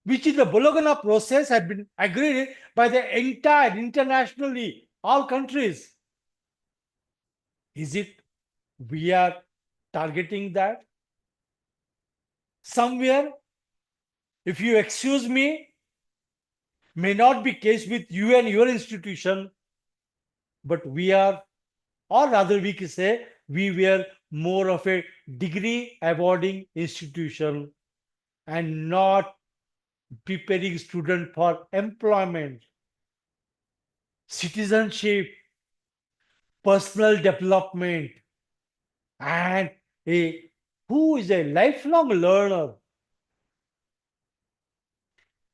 which in the Bologna process have been agreed by the entire internationally, all countries. Is it we are targeting that? Somewhere, if you excuse me, may not be case with you and your institution, but we are, or rather we can say, we were more of a degree awarding institution and not preparing student for employment, citizenship, personal development, and who is a lifelong learner.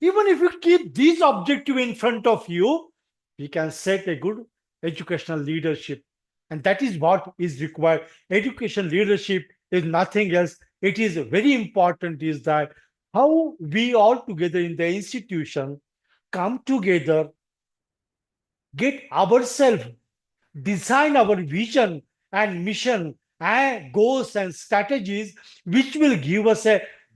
Even if you keep these objectives in front of you, we can set a good educational leadership. And that is what is required. Education leadership is nothing else. It is very important is that how we all together in the institution come together, get ourselves, design our vision and mission and goals and strategies which will give us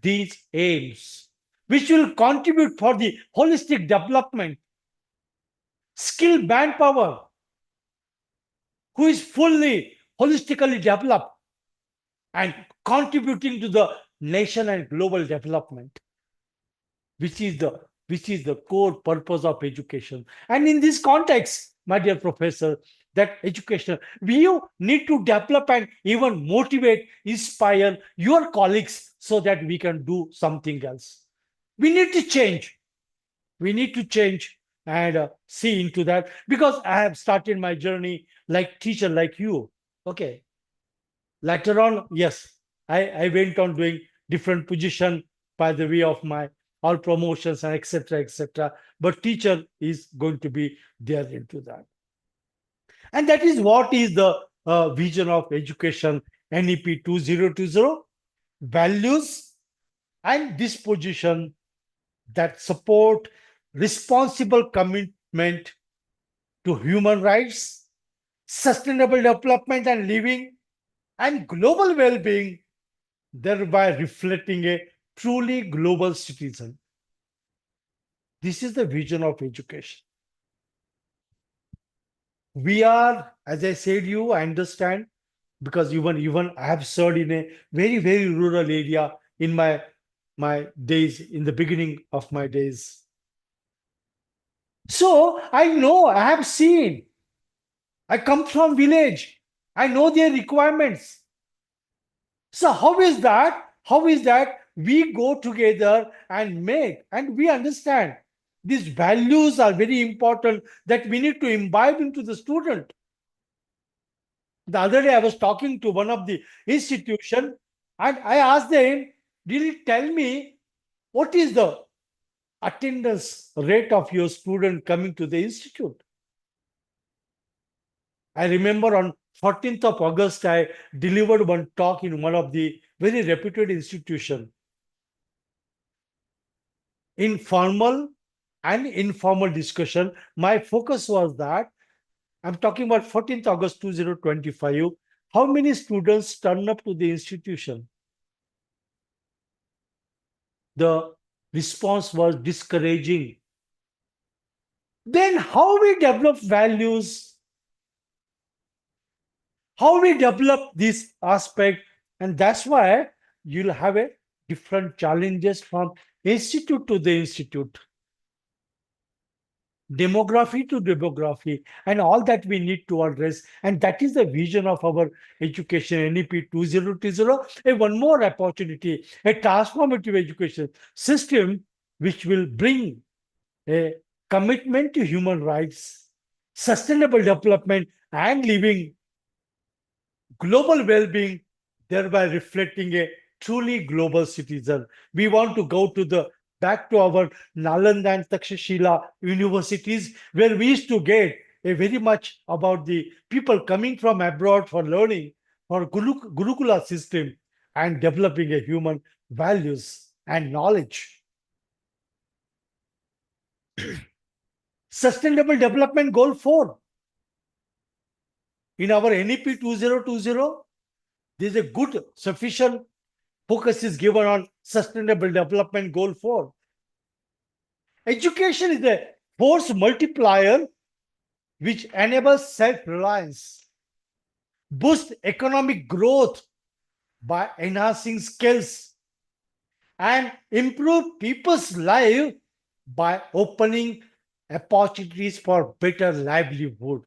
these aims, which will contribute for the holistic development, skilled manpower who is fully holistically developed and contributing to the nation and global development, which is the core purpose of education. And in this context, my dear professor, that education, we need to develop and even motivate, inspire your colleagues so that we can do something else. We need to change. We need to change and see into that, because I have started my journey like teacher, like you. Okay. Later on, yes, I went on doing different position by the way of my all promotions and etc. etc. But teacher is going to be there into that. And that is what is the vision of education NEP 2020, values and disposition that support responsible commitment to human rights, sustainable development and living, and global well-being, thereby reflecting a truly global citizen. This is the vision of education. We are, as I said, I understand, because even I have served in a very, very rural area in my days, in the beginning of my days. So I know, I have seen. I come from village. I know their requirements. So how is that? How is that we go together and make and we understand these values are very important that we need to imbibe into the student. The other day I was talking to one of the institution and I asked them, did you tell me what is the attendance rate of your student coming to the institute? I remember on 14th of August, I delivered one talk in one of the very reputed institution. In formal and informal discussion, my focus was that I'm talking about 14th August 2025. How many students turn up to the institution? The response was discouraging. Then how we develop values, how we develop this aspect, and that's why you'll have a different challenges from institute to the institute, demography to demography, and all that we need to address. And that is the vision of our education NEP 2020. And one more opportunity, a transformative education system which will bring a commitment to human rights, sustainable development, and living global well-being, thereby reflecting a truly global citizen. We want to go to the back to our Nalanda and Takshashila universities, where we used to get a very much about the people coming from abroad for learning, for Gurukula system, and developing a human values and knowledge. Sustainable Development Goal 4. In our NEP 2020, there is a good, sufficient focus is given on Sustainable Development Goal 4. Education is a force multiplier which enables self-reliance, boosts economic growth by enhancing skills, and improve people's life by opening opportunities for better livelihood.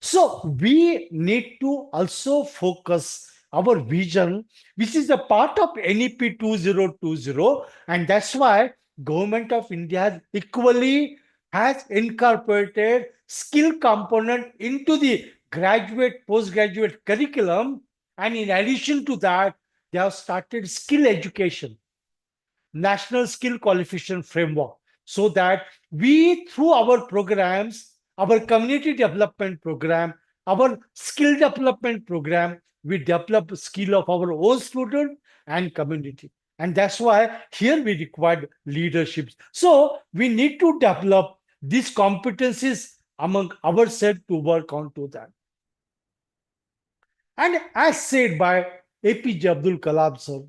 So we need to also focus our vision, which is a part of NEP 2020, and that's why Government of India equally has incorporated skill component into the graduate, postgraduate curriculum, and in addition to that, they have started skill education, national skill qualification framework, so that we through our programs, our community development program, our skill development program, we develop skill of our own student and community. And that's why here we require leaderships. So we need to develop these competencies among ourselves to work on to that. And as said by APJ Abdul Kalam sir,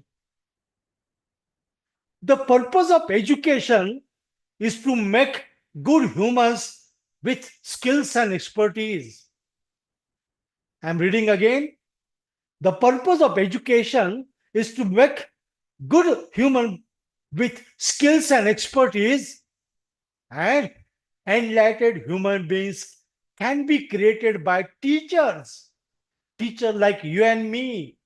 the purpose of education is to make good humans with skills and expertise. I'm reading again. The purpose of education is to make good human with skills and expertise, and enlightened human beings can be created by teachers. Teachers like you and me.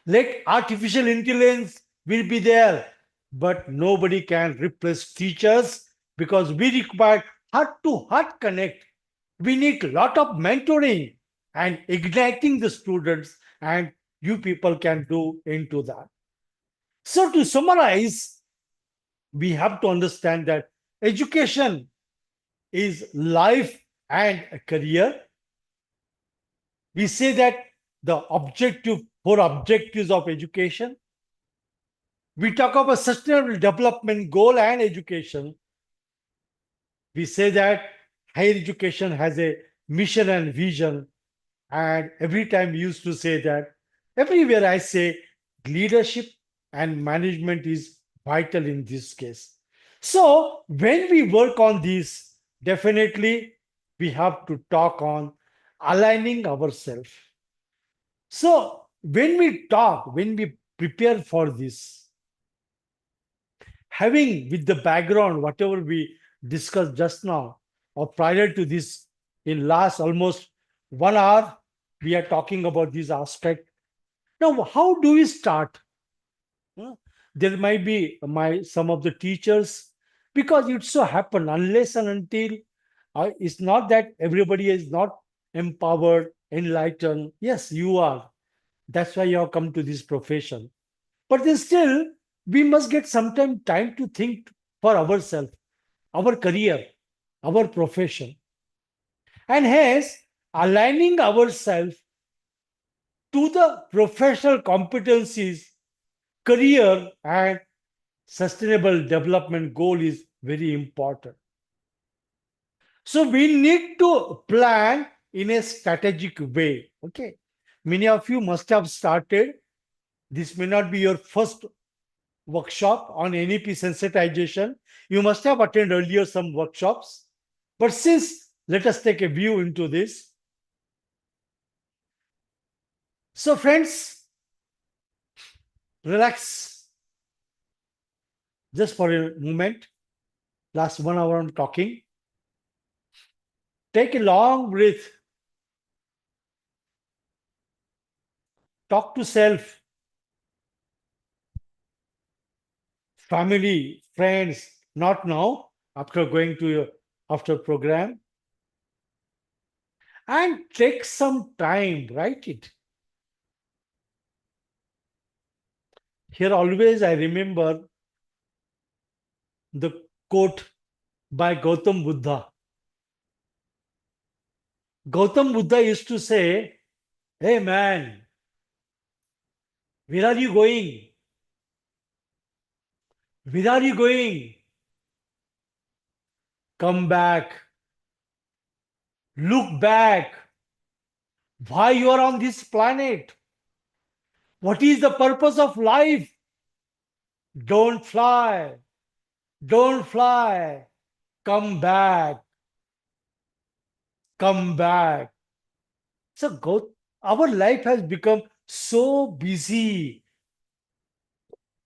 Let artificial intelligence will be there, but nobody can replace teachers because we require heart-to-heart connect. We need a lot of mentoring and igniting the students, and you people can do into that. So to summarize, we have to understand that education is life and a career. We say that the objective, four objectives of education. We talk about sustainable development goal and education. We say that higher education has a mission and vision. And every time we used to say that, everywhere I say leadership and management is vital in this case. So when we work on this, definitely we have to talk on aligning ourselves. So when we talk, when we prepare for this, having with the background, whatever we discussed just now or prior to this, in last almost 1 hour, we are talking about this aspect. Now, how do we start? There might be some of the teachers, because it so happen unless and until it's not that everybody is not empowered, enlightened. Yes, you are. That's why you have come to this profession. But then still, we must get some time to think for ourselves, our career, our profession. And hence, aligning ourselves to the professional competencies, career, and sustainable development goal is very important. So we need to plan in a strategic way. Okay. Many of you must have started. This may not be your first workshop on NEP sensitization. You must have attended earlier some workshops. But since, let us take a view into this. So friends, relax just for a moment. Last 1 hour I'm talking. Take a long breath. Talk to self, family, friends, not now, after going to your after program. And take some time, write it. Here always I remember the quote by Gautam Buddha. Gautam Buddha used to say, "Hey man, where are you going? Where are you going? Come back. Look back. Why you are on this planet? What is the purpose of life? Don't fly. Don't fly. Come back. Come back." So our life has become so busy,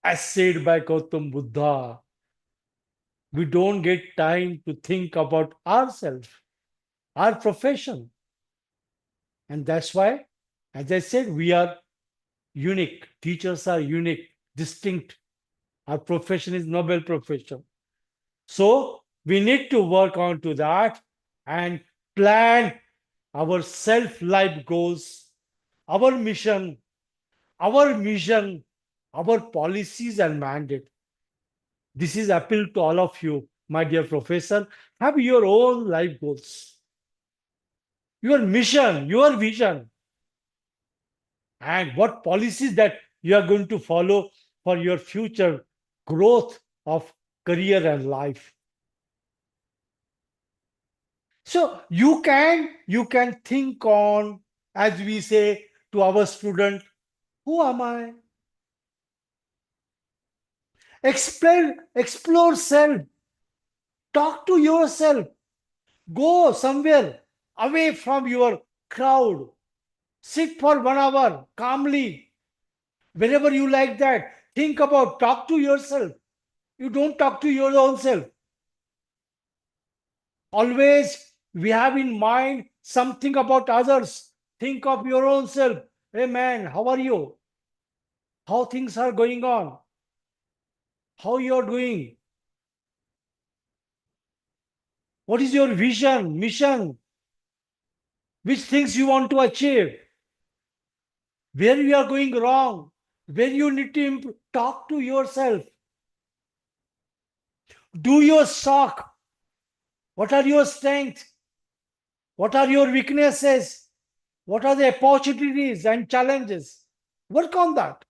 as said by Gautam Buddha. We don't get time to think about ourselves, our profession. And that's why, as I said, we are unique. Teachers are unique, distinct. Our profession is noble profession. So we need to work on to that and plan our self-life goals, our mission, our vision, our policies and mandate. This is appeal to all of you, my dear professor. Have your own life goals, your mission, your vision, and what policies that you are going to follow for your future growth of career and life. So you can think on, as we say to our student, who am I? Explore self. Talk to yourself. Go somewhere away from your crowd. Sit for 1 hour calmly. Whenever you like that, think about, talk to yourself. You don't talk to your own self. Always we have in mind something about others. Think of your own self. Hey man, how are you? How things are going on? How you are doing? What is your vision, mission? Which things you want to achieve? Where you are going wrong? Where you need to improve? Talk to yourself. Do your stock. What are your strengths? What are your weaknesses? What are the opportunities and challenges? Work on that.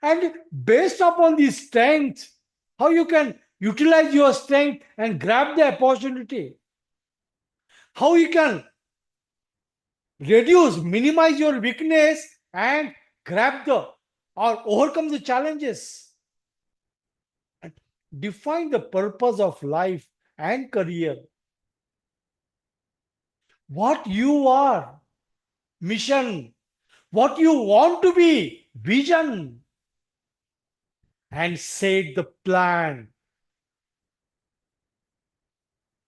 And based upon these strengths, how you can utilize your strength and grab the opportunity. How you can reduce, minimize your weakness and grab the or overcome the challenges. And define the purpose of life and career. What you are, mission. What you want to be, vision. and set the plan,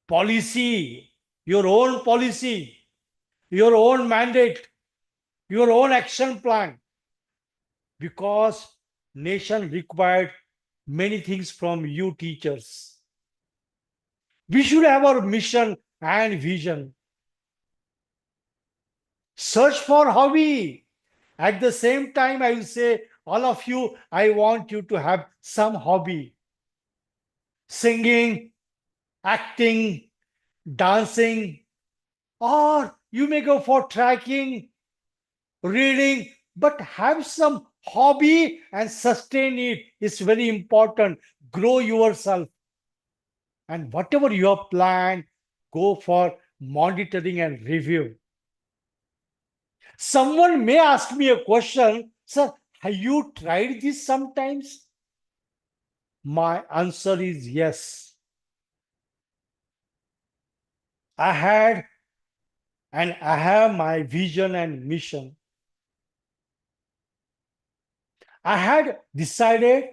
policy, your own policy, your own mandate, your own action plan, because nation required many things from you teachers. We should have our mission and vision. Search for hobby. At the same time, I will say, all of you, I want you to have some hobby. Singing, acting, dancing, or you may go for trekking, reading, but have some hobby and sustain it. It's very important. Grow yourself. And whatever you have planned, go for monitoring and review. Someone may ask me a question, sir, have you tried this sometimes? My answer is yes. I had and I have my vision and mission. I had decided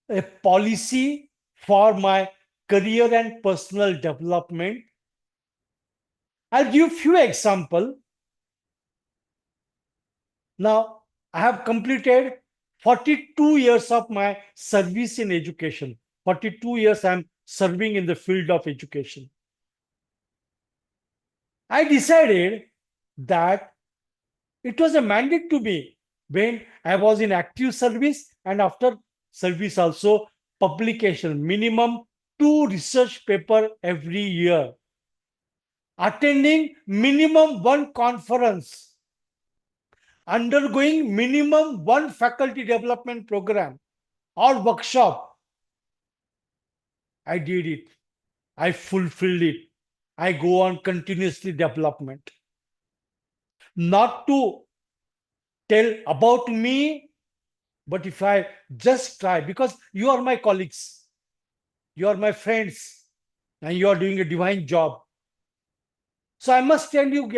a policy for my career and personal development. I'll give few examples. Now, I have completed 42 years of my service in education. 42 years I'm serving in the field of education. I decided that it was a mandate to me when I was in active service and after service also publication, minimum 2 research paper every year, attending minimum 1 conference, undergoing minimum 1 faculty development program or workshop. I did it. I fulfilled it. I go on continuously development. Not to tell about me, but if I just try, because you are my colleagues, you are my friends, and you are doing a divine job. So I must tell you,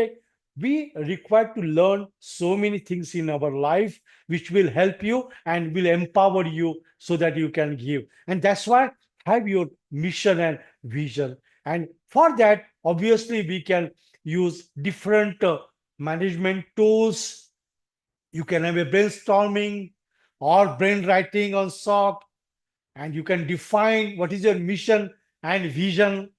we require to learn so many things in our life which will help you and will empower you so that you can give. And that's why have your mission and vision. And for that, obviously, we can use different management tools. You can have a brainstorming or brain writing on SOC, and you can define what is your mission and vision,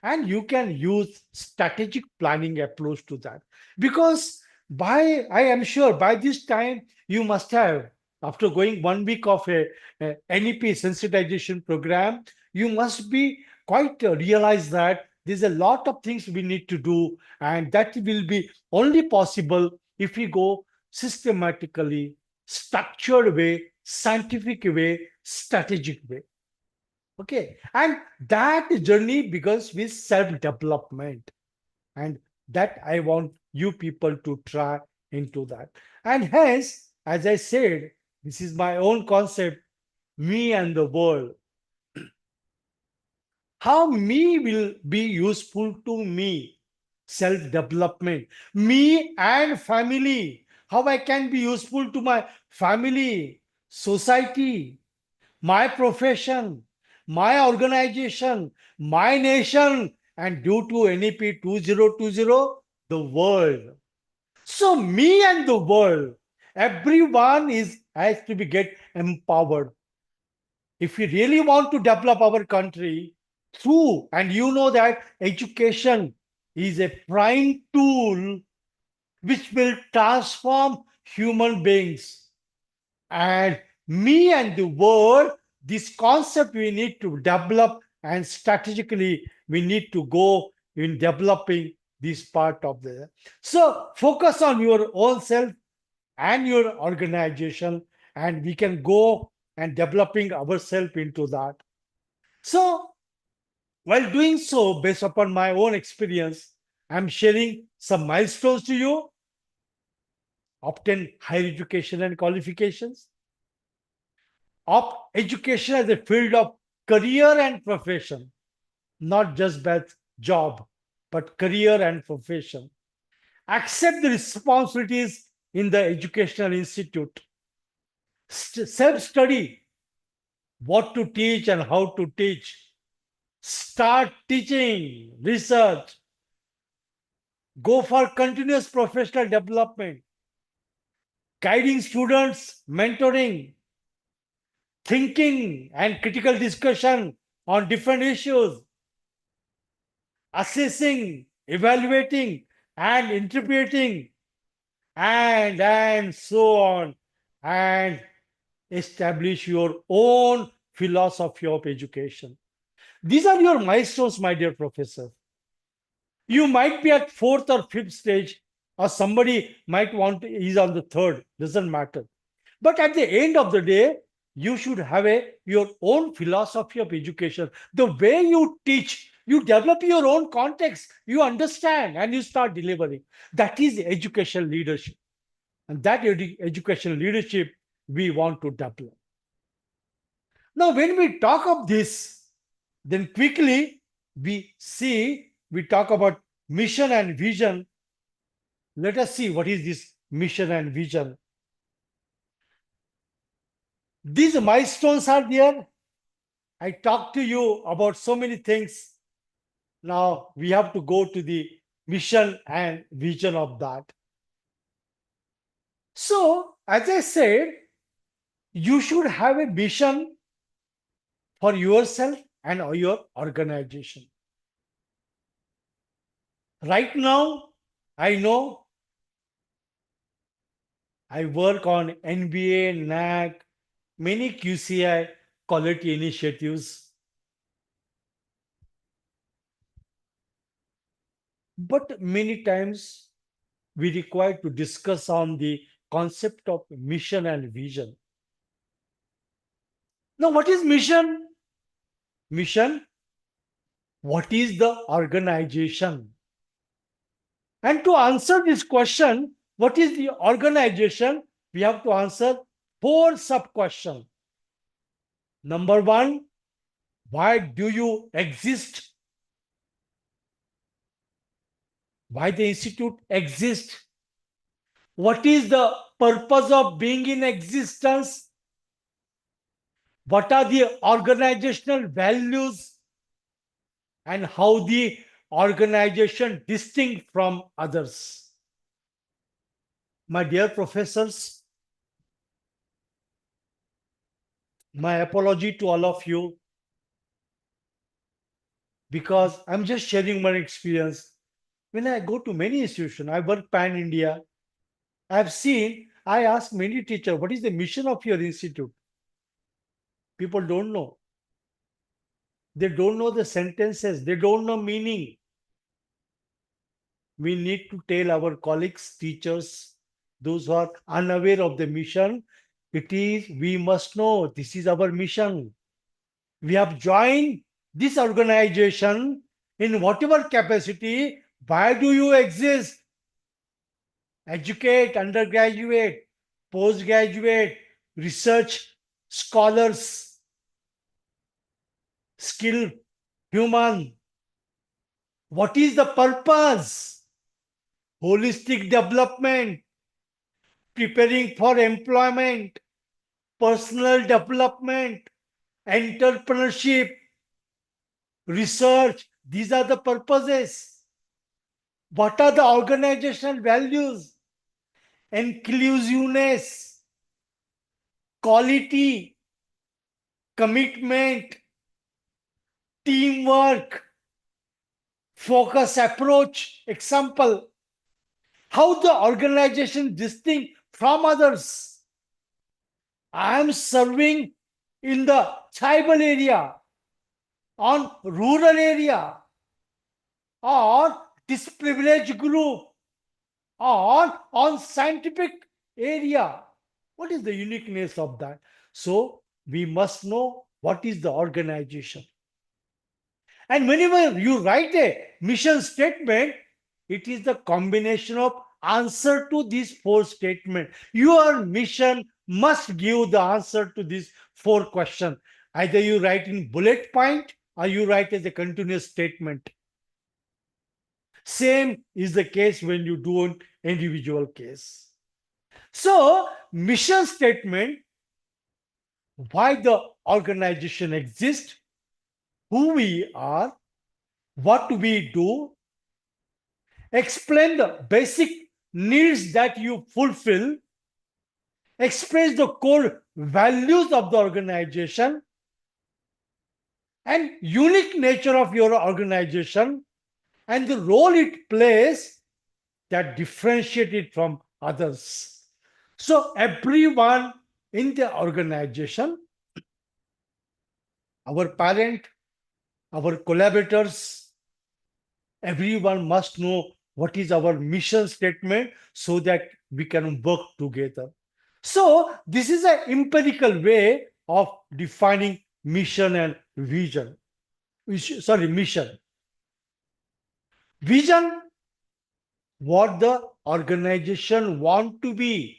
and you can use strategic planning approach to that, because I am sure by this time you must have, after going 1 week of a NEP sensitization program, you must be quite realize that there's a lot of things we need to do, and that will be only possible if we go systematically, structured way, scientific way, strategic way. Okay. And that journey begins with self-development. And that I want you people to try into that. And hence, as I said, this is my own concept, me and the world. How me will be useful to me, self-development, me and family, how I can be useful to my family, society, my profession, my organization, my nation, and due to NEP 2020, the world. So me and the world, everyone has to be get empowered. If we really want to develop our country through, and you know that education is a prime tool which will transform human beings. And me and the world, this concept we need to develop, and strategically we need to go in developing this part of the. So focus on your own self and your organization, and we can go and developing ourselves into that. So while doing so, based upon my own experience, I'm sharing some milestones to you. Obtain higher education and qualifications, of education as a field of career and profession, not just that job, but career and profession. Accept the responsibilities in the educational institute. Self-study, what to teach and how to teach. Start teaching, research, go for continuous professional development, guiding students, mentoring, thinking and critical discussion on different issues, assessing, evaluating, and interpreting, and so on, and establish your own philosophy of education. These are your milestones, my dear professor. You might be at fourth or fifth stage, or somebody might want is on the third, doesn't matter. But at the end of the day, you should have your own philosophy of education. The way you teach, you develop your own context, you understand, and you start delivering. That is educational leadership. And that educational leadership we want to develop. Now, when we talk of this, then quickly we talk about mission and vision. Let us see what is this mission and vision. These milestones are there. I talked to you about so many things. Now we have to go to the mission and vision of that. So, as I said, you should have a mission for yourself and your organization. Right now, I know I work on NBA, NAC, many QCI quality initiatives. But many times we require to discuss on the concept of mission and vision. Now, what is mission? Mission, what is the organization? And to answer this question, what is the organization? We have to answer 4 sub-questions. Number 1, why do you exist? Why the institute exists? What is the purpose of being in existence? What are the organizational values? And how the organization distinct from others? My dear professors, my apology to all of you, because I'm just sharing my experience. When I go to many institutions, I work pan-India, I've seen, I ask many teachers, what is the mission of your institute? People don't know. They don't know the sentences. They don't know meaning. We need to tell our colleagues, teachers, those who are unaware of the mission, we must know this is our mission. We have joined this organization in whatever capacity. Why do you exist? Educate undergraduate, postgraduate, research scholars, skill human. What is the purpose? Holistic development, preparing for employment, personal development, entrepreneurship, research. These are the purposes. What are the organizational values? Inclusiveness, quality, commitment, teamwork, focus approach. Example, how the organization distinct from others. I am serving in the tribal area, on rural area, or disprivileged group, or on scientific area. What is the uniqueness of that? So we must know what is the organization. And whenever you write a mission statement, it is the combination of answer to these 4 statements. Your mission must give the answer to these 4 questions. Either you write in bullet point or you write as a continuous statement. Same is the case when you do an individual case. So, mission statement why the organization exists, who we are, what we do, explain the basic needs that you fulfill, express the core values of the organization, and unique nature of your organization, and the role it plays that differentiate it from others. So everyone in the organization, our parent, our collaborators, everyone must know what is our mission statement so that we can work together. So this is an empirical way of defining mission and vision. Mission. Vision, what the organization want to be,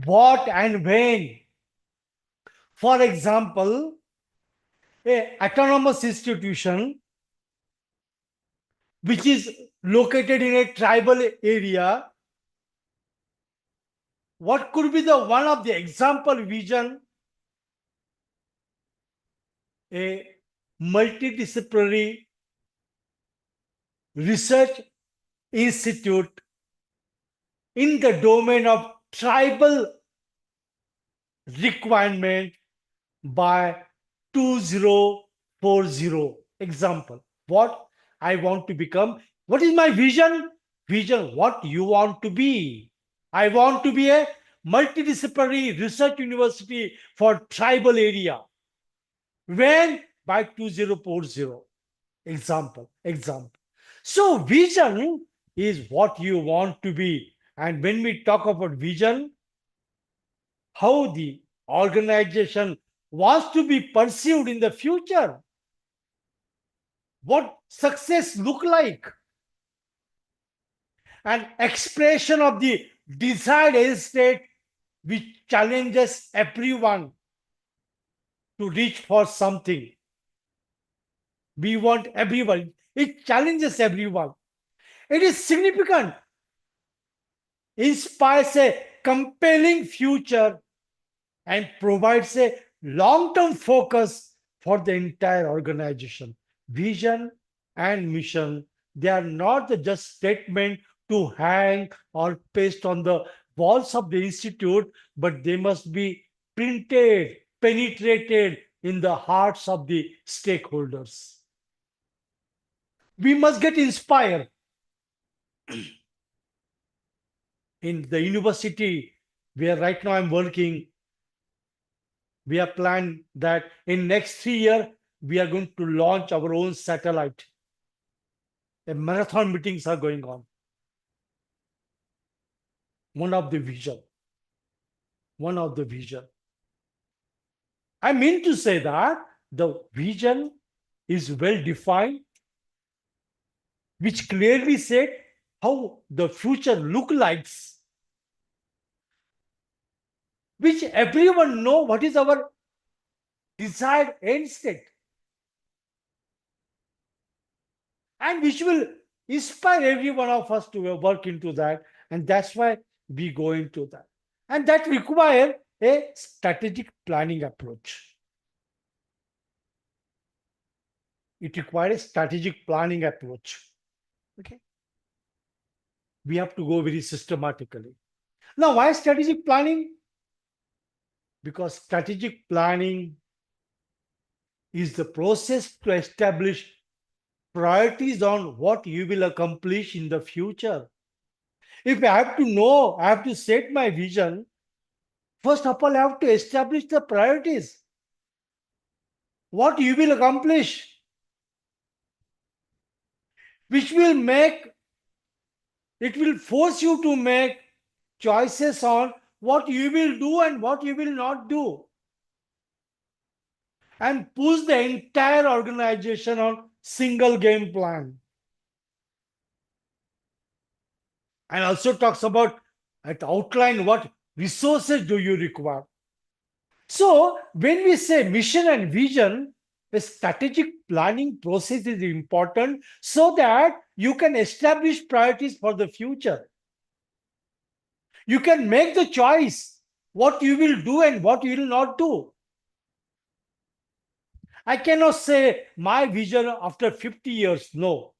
what and when. For example, a autonomous institution which is located in a tribal area, what could be the one of the example vision? A multidisciplinary research institute in the domain of tribal requirement by 2040. Example, what I want to become. What is my vision? Vision, what you want to be. I want to be a multidisciplinary research university for tribal area. When? By 2040. Example. So vision is what you want to be. And when we talk about vision, how the organization wants to be perceived in the future, what success look like, an expression of the desired end state which challenges everyone to reach for something. We want everyone. It challenges everyone. It is significant. Inspires a compelling future and provides a long-term focus for the entire organization. Vision and mission, they are not just statement to hang or paste on the walls of the institute, but they must be printed, penetrated in the hearts of the stakeholders. We must get inspired. In the university where right now I'm working, we have planned that in next 3 years, we are going to launch our own satellite. The marathon meetings are going on. One of the vision. I mean to say that the vision is well defined, which clearly said how the future look likes, which everyone know what is our desired end state, and which will inspire every one of us to work into that. And that's why we go into that. And that requires a strategic planning approach. It requires a strategic planning approach. Okay. We have to go very systematically. Now, why strategic planning? Because strategic planning is the process to establish priorities on what you will accomplish in the future. If I have to know, I have to set my vision, first of all, I have to establish the priorities. What you will accomplish, which will make, it will force you to make choices on what you will do and what you will not do, and push the entire organization on single game plan. And also talks about, at outline, what resources do you require. So when we say mission and vision, the strategic planning process is important so that you can establish priorities for the future. You can make the choice what you will do and what you will not do. I cannot say my vision after 50 years. No.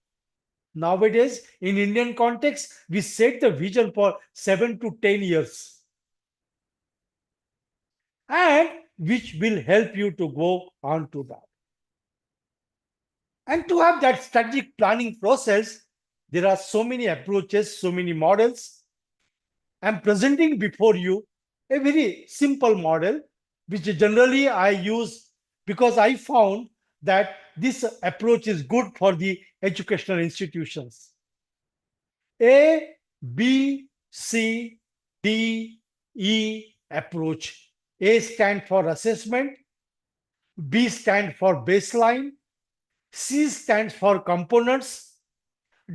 Nowadays, in Indian context, we set the vision for 7 to 10 years, and which will help you to go on to that. And to have that strategic planning process, there are so many approaches, so many models. I'm presenting before you a very simple model, which generally I use because I found that this approach is good for the educational institutions. A, B, C, D, E approach. A stand for assessment, B stand for baseline, C stands for components,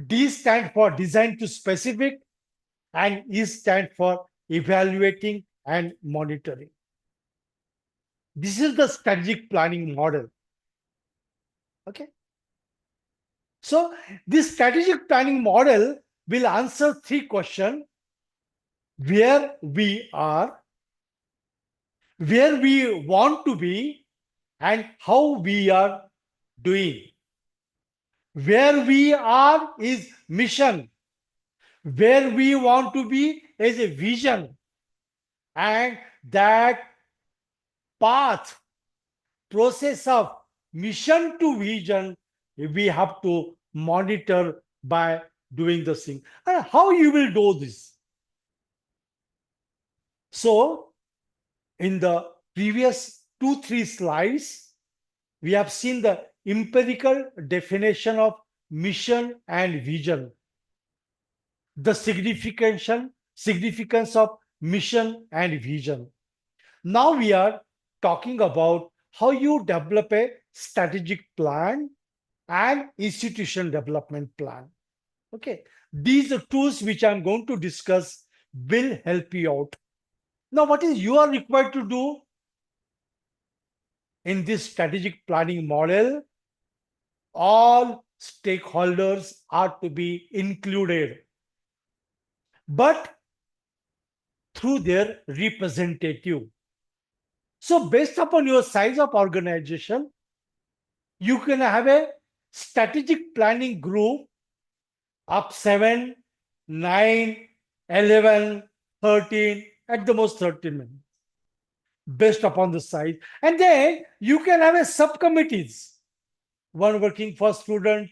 D stand for design to specific, and E stand for evaluating and monitoring. This is the strategic planning model. Okay. So this strategic planning model will answer three questions: where we are, where we want to be, and how we are doing. Where we are is mission. Where we want to be is a vision. And that path, process of mission to vision, we have to monitor by doing the thing. And how you will do this? So, in the previous 2-3 slides, we have seen the empirical definition of mission and vision, the significance of mission and vision. Now we are talking about how you develop a strategic plan and institution development plan. Okay, these are tools which I'm going to discuss will help you out. Now, what is you are required to do in this strategic planning model? All stakeholders are to be included, but through their representative. So based upon your size of organization, you can have a strategic planning group of 7, 9, 11, 13, at the most 13 members, based upon the size. And then you can have a subcommittees, one working for student,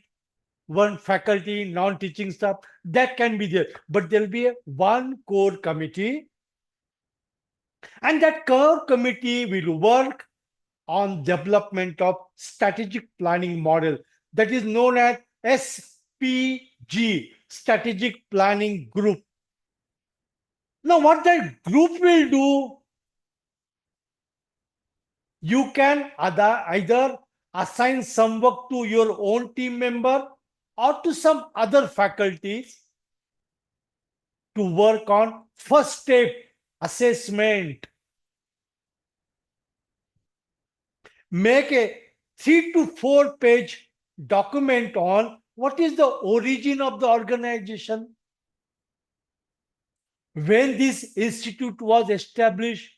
one faculty, non-teaching staff, that can be there. But there'll be a one core committee, and that core committee will work on development of strategic planning model that is known as SPG, Strategic Planning Group. Now, what that group will do, you can either assign some work to your own team member or to some other faculties to work on first step assessment. Make a 3 to 4 page document on what is the origin of the organization, when this institute was established,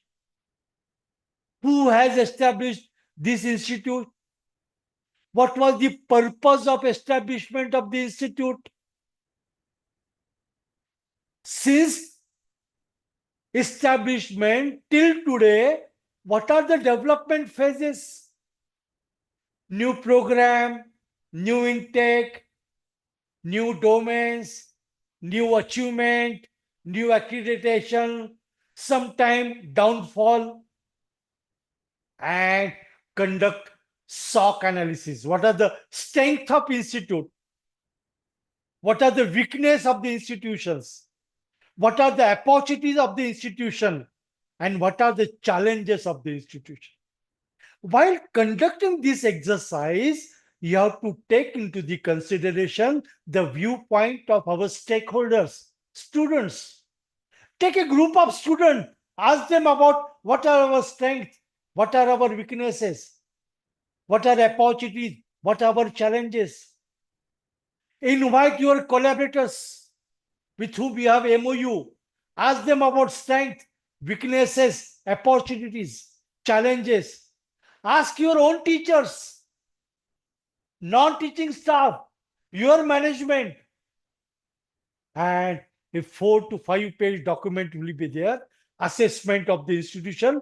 who has established this institute, what was the purpose of establishment of the institute, since establishment till today, what are the development phases, new program, new intake, new domains, new achievement, new accreditation, sometime downfall, and conduct SOC analysis. What are the strength of institute? What are the weakness of the institutions? What are the opportunities of the institution? And what are the challenges of the institution? While conducting this exercise, you have to take into the consideration the viewpoint of our stakeholders, students. Take a group of students, ask them about what are our strengths, what are our weaknesses, what are opportunities, what are our challenges. Invite your collaborators with whom we have MOU. Ask them about strength, weaknesses, opportunities, challenges. Ask your own teachers, non-teaching staff, your management, and a 4 to 5 page document will be there. Assessment of the institution,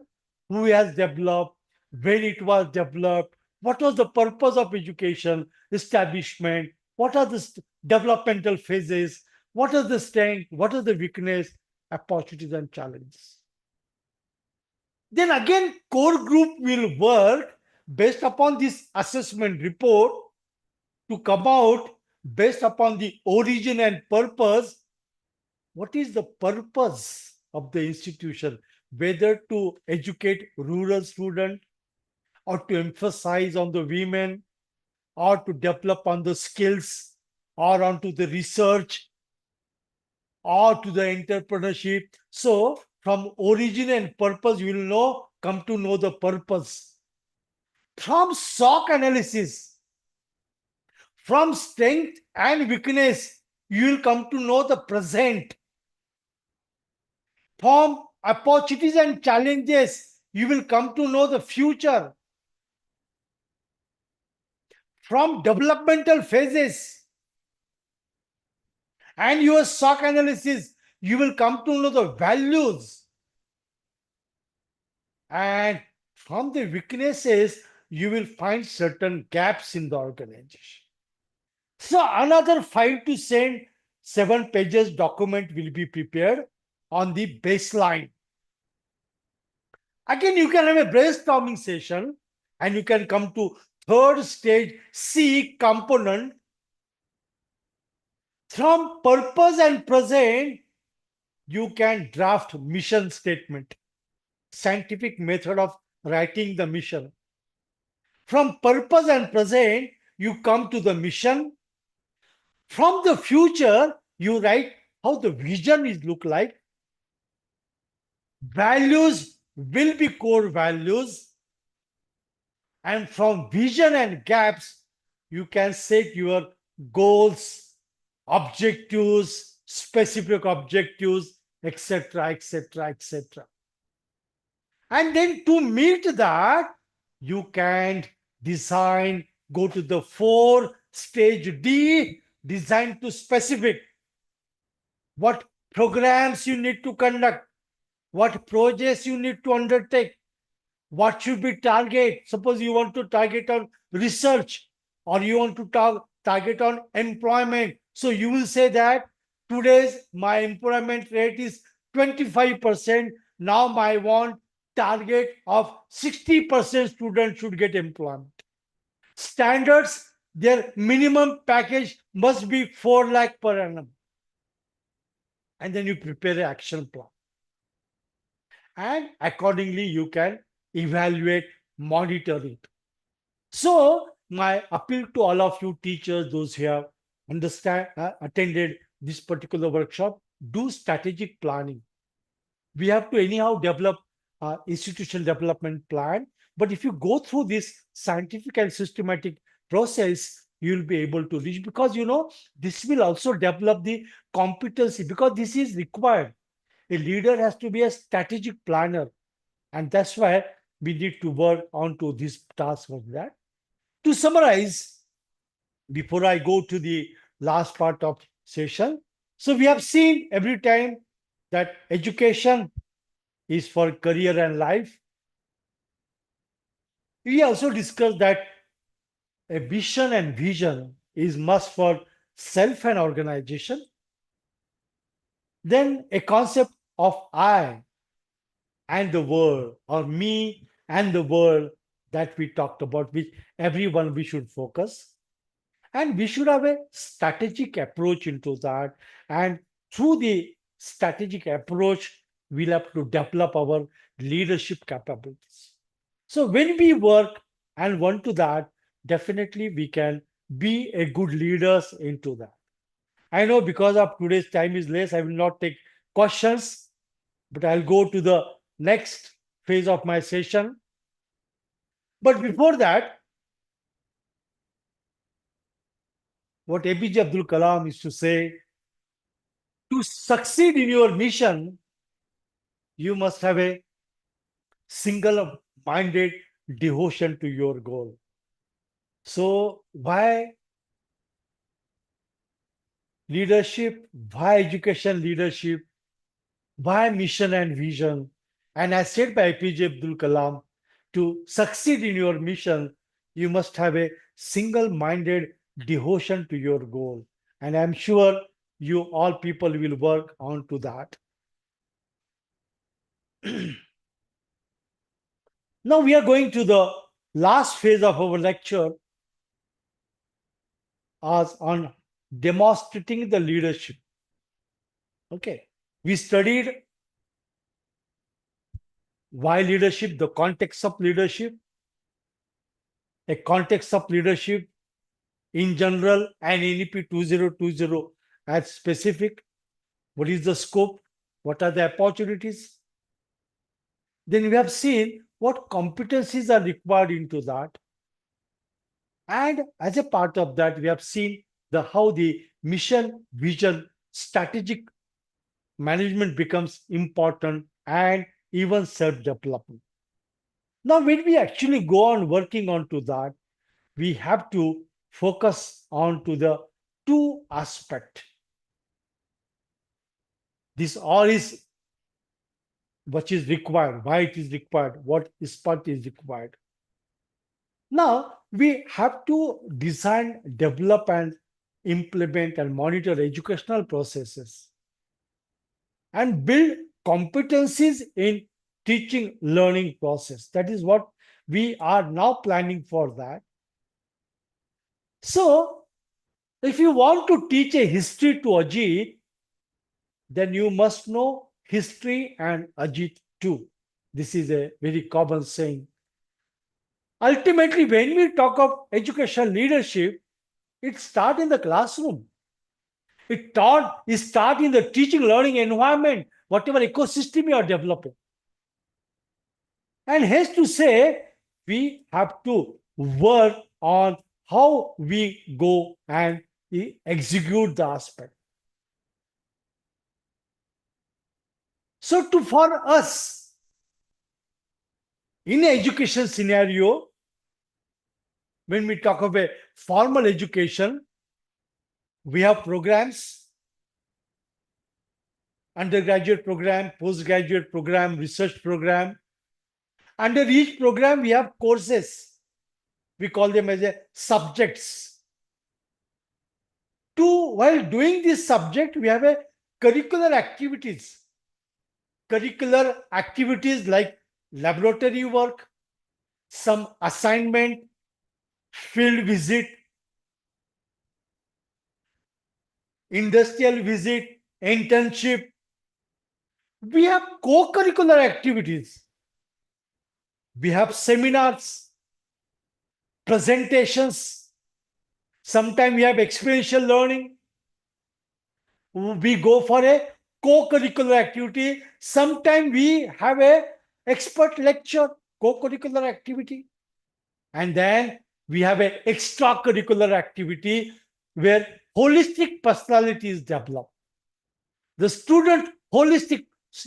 who has developed, when it was developed, what was the purpose of education establishment, what are the developmental phases, what are the strength, what are the weakness, opportunities and challenges. Then again, core group will work based upon this assessment report to come out based upon the origin and purpose. What is the purpose of the institution? Whether to educate rural students, or to emphasize on the women, or to develop on the skills, or onto the research, or to the entrepreneurship. So from origin and purpose, you will know, come to know the purpose. From SOC analysis, from strength and weakness, you will come to know the present. From opportunities and challenges, you will come to know the future. From developmental phases and your SOC analysis, you will come to know the values. And from the weaknesses, you will find certain gaps in the organization. So another 5 to 7 pages document will be prepared on the baseline. Again, you can have a brainstorming session and you can come to third stage C component. From purpose and present, you can draft mission statement, scientific method of writing the mission. From purpose and present, you come to the mission. From the future, you write how the vision is look like. Values will be core values. And from vision and gaps, you can set your goals, objectives, specific objectives, etc., etc., etc. And then to meet that, you can design, go to the 4-stage D, design to specific. What programs you need to conduct, what projects you need to undertake, what should be target. Suppose you want to target on research or you want to target on employment. So you will say that today's my employment rate is 25%. Now I want target of 60% students should get employment. Standards, their minimum package must be 4 lakh per annum. And then you prepare an action plan. And accordingly, you can evaluate, monitor it. So my appeal to all of you teachers, those who have attended this particular workshop, do strategic planning. We have to anyhow develop institutional development plan. But if you go through this scientific and systematic process, you will be able to reach, because this will also develop the competency, because this is required. A leader has to be a strategic planner. And that's why we need to work on to this task of that. To summarize, before I go to the last part of session, so we have seen every time that education is for career and life. We also discussed that a mission and vision is must for self and organization. Then a concept of I and the world, or me and the world, that we talked about, which everyone we should focus. And we should have a strategic approach into that. And through the strategic approach, we'll have to develop our leadership capabilities. So when we work and want to that, definitely we can be a good leaders into that. I know because of today's time is less, I will not take questions, but I'll go to the next phase of my session. But before that, what APJ Abdul Kalam used to say, to succeed in your mission, you must have a single-minded devotion to your goal. So why leadership? Why education leadership? Why mission and vision? And as said by APJ Abdul Kalam, to succeed in your mission, you must have a single-minded devotion to your goal. And I'm sure you all people will work on to that. Now we are going to the last phase of our lecture as on demonstrating the leadership. Okay. We studied why leadership, the context of leadership, a context of leadership in general, and NEP 2020 as specific. What is the scope? What are the opportunities? Then we have seen what competencies are required into that. And as a part of that, we have seen how the mission, vision, strategic management becomes important, and even self-development. Now, when we actually go on working on to that, we have to focus on to the two aspects. This all is what is required, why it is required, what part is required. Now, we have to design, develop, and implement and monitor educational processes and build competencies in teaching learning process. That is what we are now planning for that. So, if you want to teach a history to Ajit, then you must know history and Ajit too. This is a very common saying. Ultimately, when we talk of educational leadership, it starts in the classroom. It starts in the teaching learning environment, whatever ecosystem you are developing. And hence to say, we have to work on how we go and execute the aspect. So for us, in education scenario, when we talk of a formal education, we have programs, undergraduate program, postgraduate program, research program. Under each program, we have courses. We call them as a subjects. While doing this subject, we have a curricular activities. Curricular activities like laboratory work, some assignment, field visit, industrial visit, internship. We have co-curricular activities. We have seminars, presentations. Sometimes we have experiential learning. We go for a co-curricular activity. Sometimes we have a expert lecture, co-curricular activity. And then we have an extracurricular activity where holistic personality is developed. The student holistic,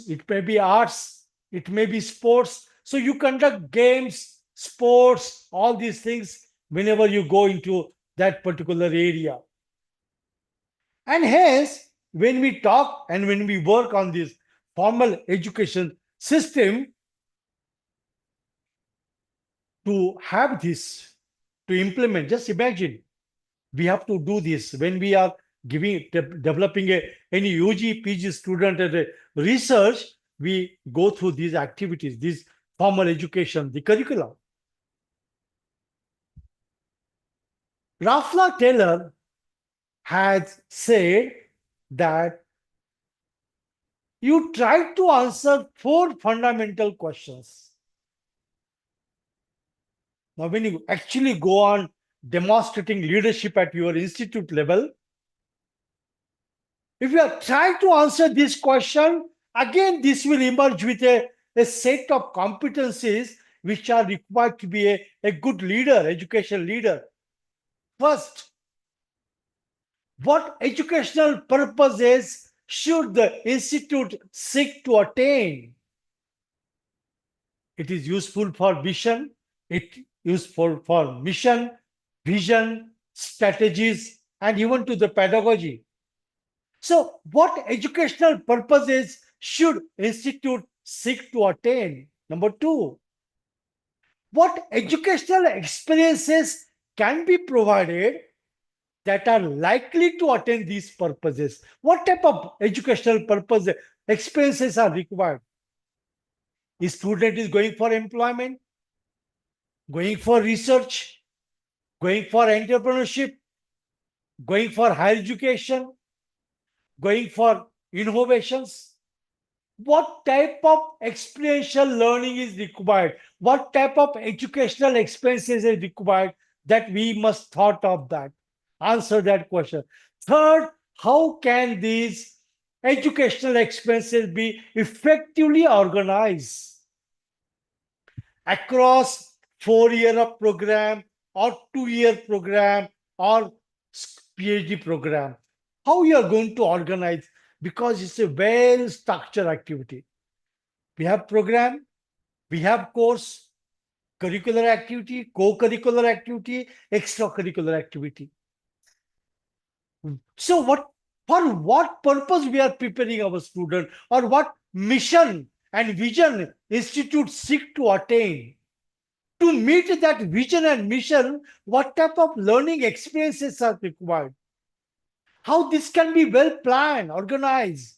it may be arts, it may be sports. So you conduct games, sports, all these things whenever you go into that particular area. And hence, when we talk and when we work on this formal education system, to have this, to implement, just imagine, we have to do this when we are developing any UG, PG student at a research, we go through these activities, this formal education, the curriculum. Rafla Taylor has said that you try to answer 4 fundamental questions. Now, when you actually go on demonstrating leadership at your institute level, if you are trying to answer this question, again, this will emerge with a set of competencies which are required to be a good leader, educational leader. First, what educational purposes should the institute seek to attain? It is useful for vision. It useful for mission, vision, strategies, and even to the pedagogy. So, what educational purposes should institute seek to attain? Number two, what educational experiences can be provided that are likely to attain these purposes? What type of educational purpose experiences are required? A student is going for employment, going for research, going for entrepreneurship, going for higher education, going for innovations. What type of experiential learning is required? What type of educational experiences is required that we must thought of that? Answer that question. Third, how can these educational experiences be effectively organized across 4 year of program or 2 year program or PhD program? How you are going to organize? Because it's a well structured activity. We have program, we have course, curricular activity, co-curricular activity, extracurricular activity. So for what purpose we are preparing our student, or what mission and vision institute seek to attain? To meet that vision and mission, what type of learning experiences are required? How this can be well planned, organized?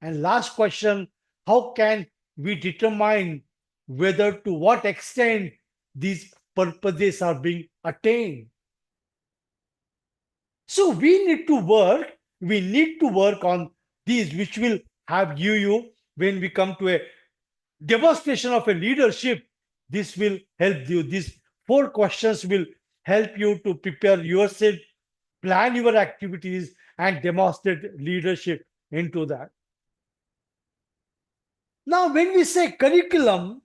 And last question, how can we determine whether to what extent these purposes are being attained? So we need to work on these, which will have you when we come to a demonstration of a leadership. This will help you. These 4 questions will help you to prepare yourself, plan your activities, and demonstrate leadership into that. Now, when we say curriculum,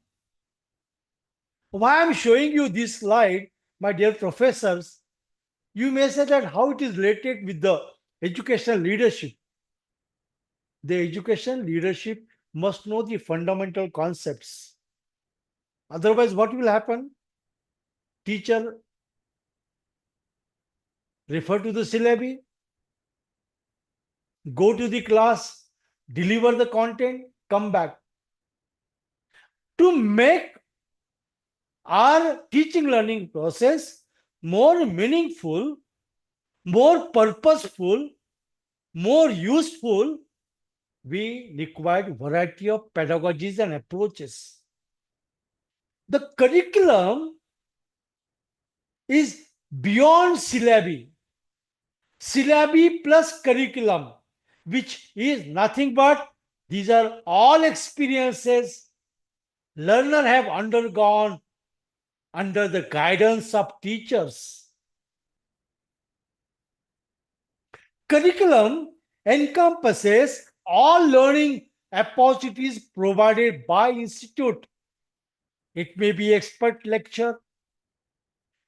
why I'm showing you this slide, my dear professors, you may say that how it is related with the educational leadership. The educational leadership must know the fundamental concepts. Otherwise, what will happen? Teacher refer to the syllabi, go to the class, deliver the content, come back. To make our teaching learning process more meaningful, more purposeful, more useful, we required variety of pedagogies and approaches. The curriculum is beyond syllabi. Syllabi plus curriculum, which is nothing but these are all experiences learner have undergone under the guidance of teachers. Curriculum encompasses all learning opportunities provided by institute. It may be expert lecture,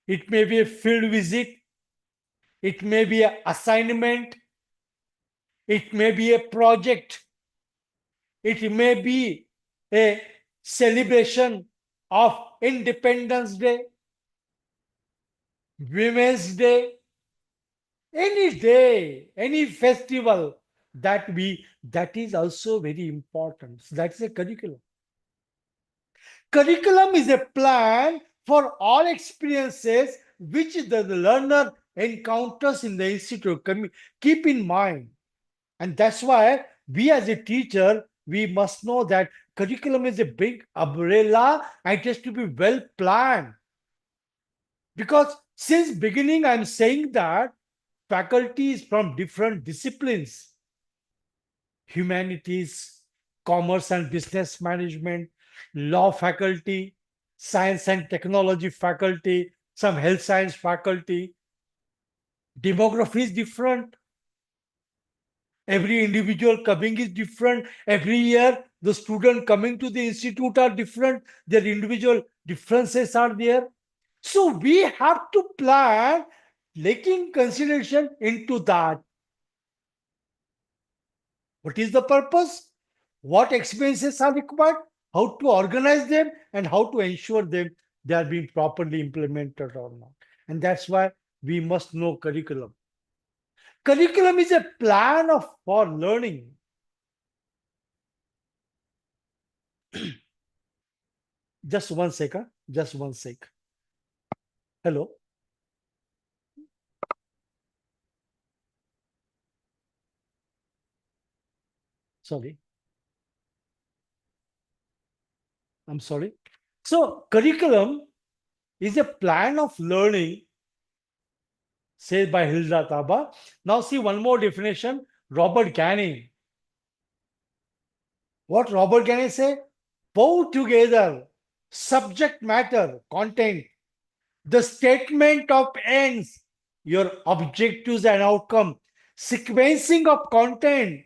it may be a field visit, it may be an assignment, it may be a project, it may be a celebration of Independence Day, Women's Day, any festival that is also very important. So that's a curriculum. Curriculum is a plan for all experiences which the learner encounters in the institute. Keep in mind. And that's why we as a teacher, we must know that curriculum is a big umbrella and it has to be well planned. Because since beginning, I'm saying that faculties from different disciplines, humanities, commerce and business management, law faculty, science and technology faculty, some health science faculty, demography is different. Every individual coming is different. Every year, the student coming to the institute are different. Their individual differences are there. So we have to plan, taking consideration into that. What is the purpose? What expenses are required? how to organize them, and how to ensure them they are being properly implemented or not. And that's why we must know curriculum. Curriculum is a plan for learning. Just one second. Just one sec. Hello. Sorry. I'm sorry. So, curriculum is a plan of learning said by Hilda Taba. Now, see one more definition. Robert Canning. What Robert Canning say? Bow together subject matter, content, the statement of ends, your objectives and outcome, sequencing of content,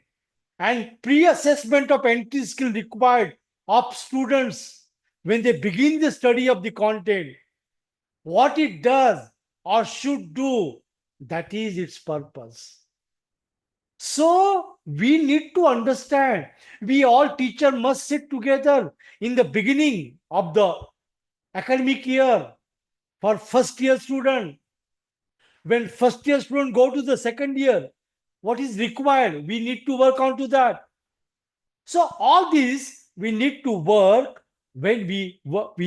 and pre-assessment of entry skill required of students when they begin the study of the content, what it does or should do, that is its purpose. So we need to understand, we all teacher must sit together in the beginning of the academic year for first year student. When first year student go to the second year, what is required? We need to work on to that. So all these we need to work when we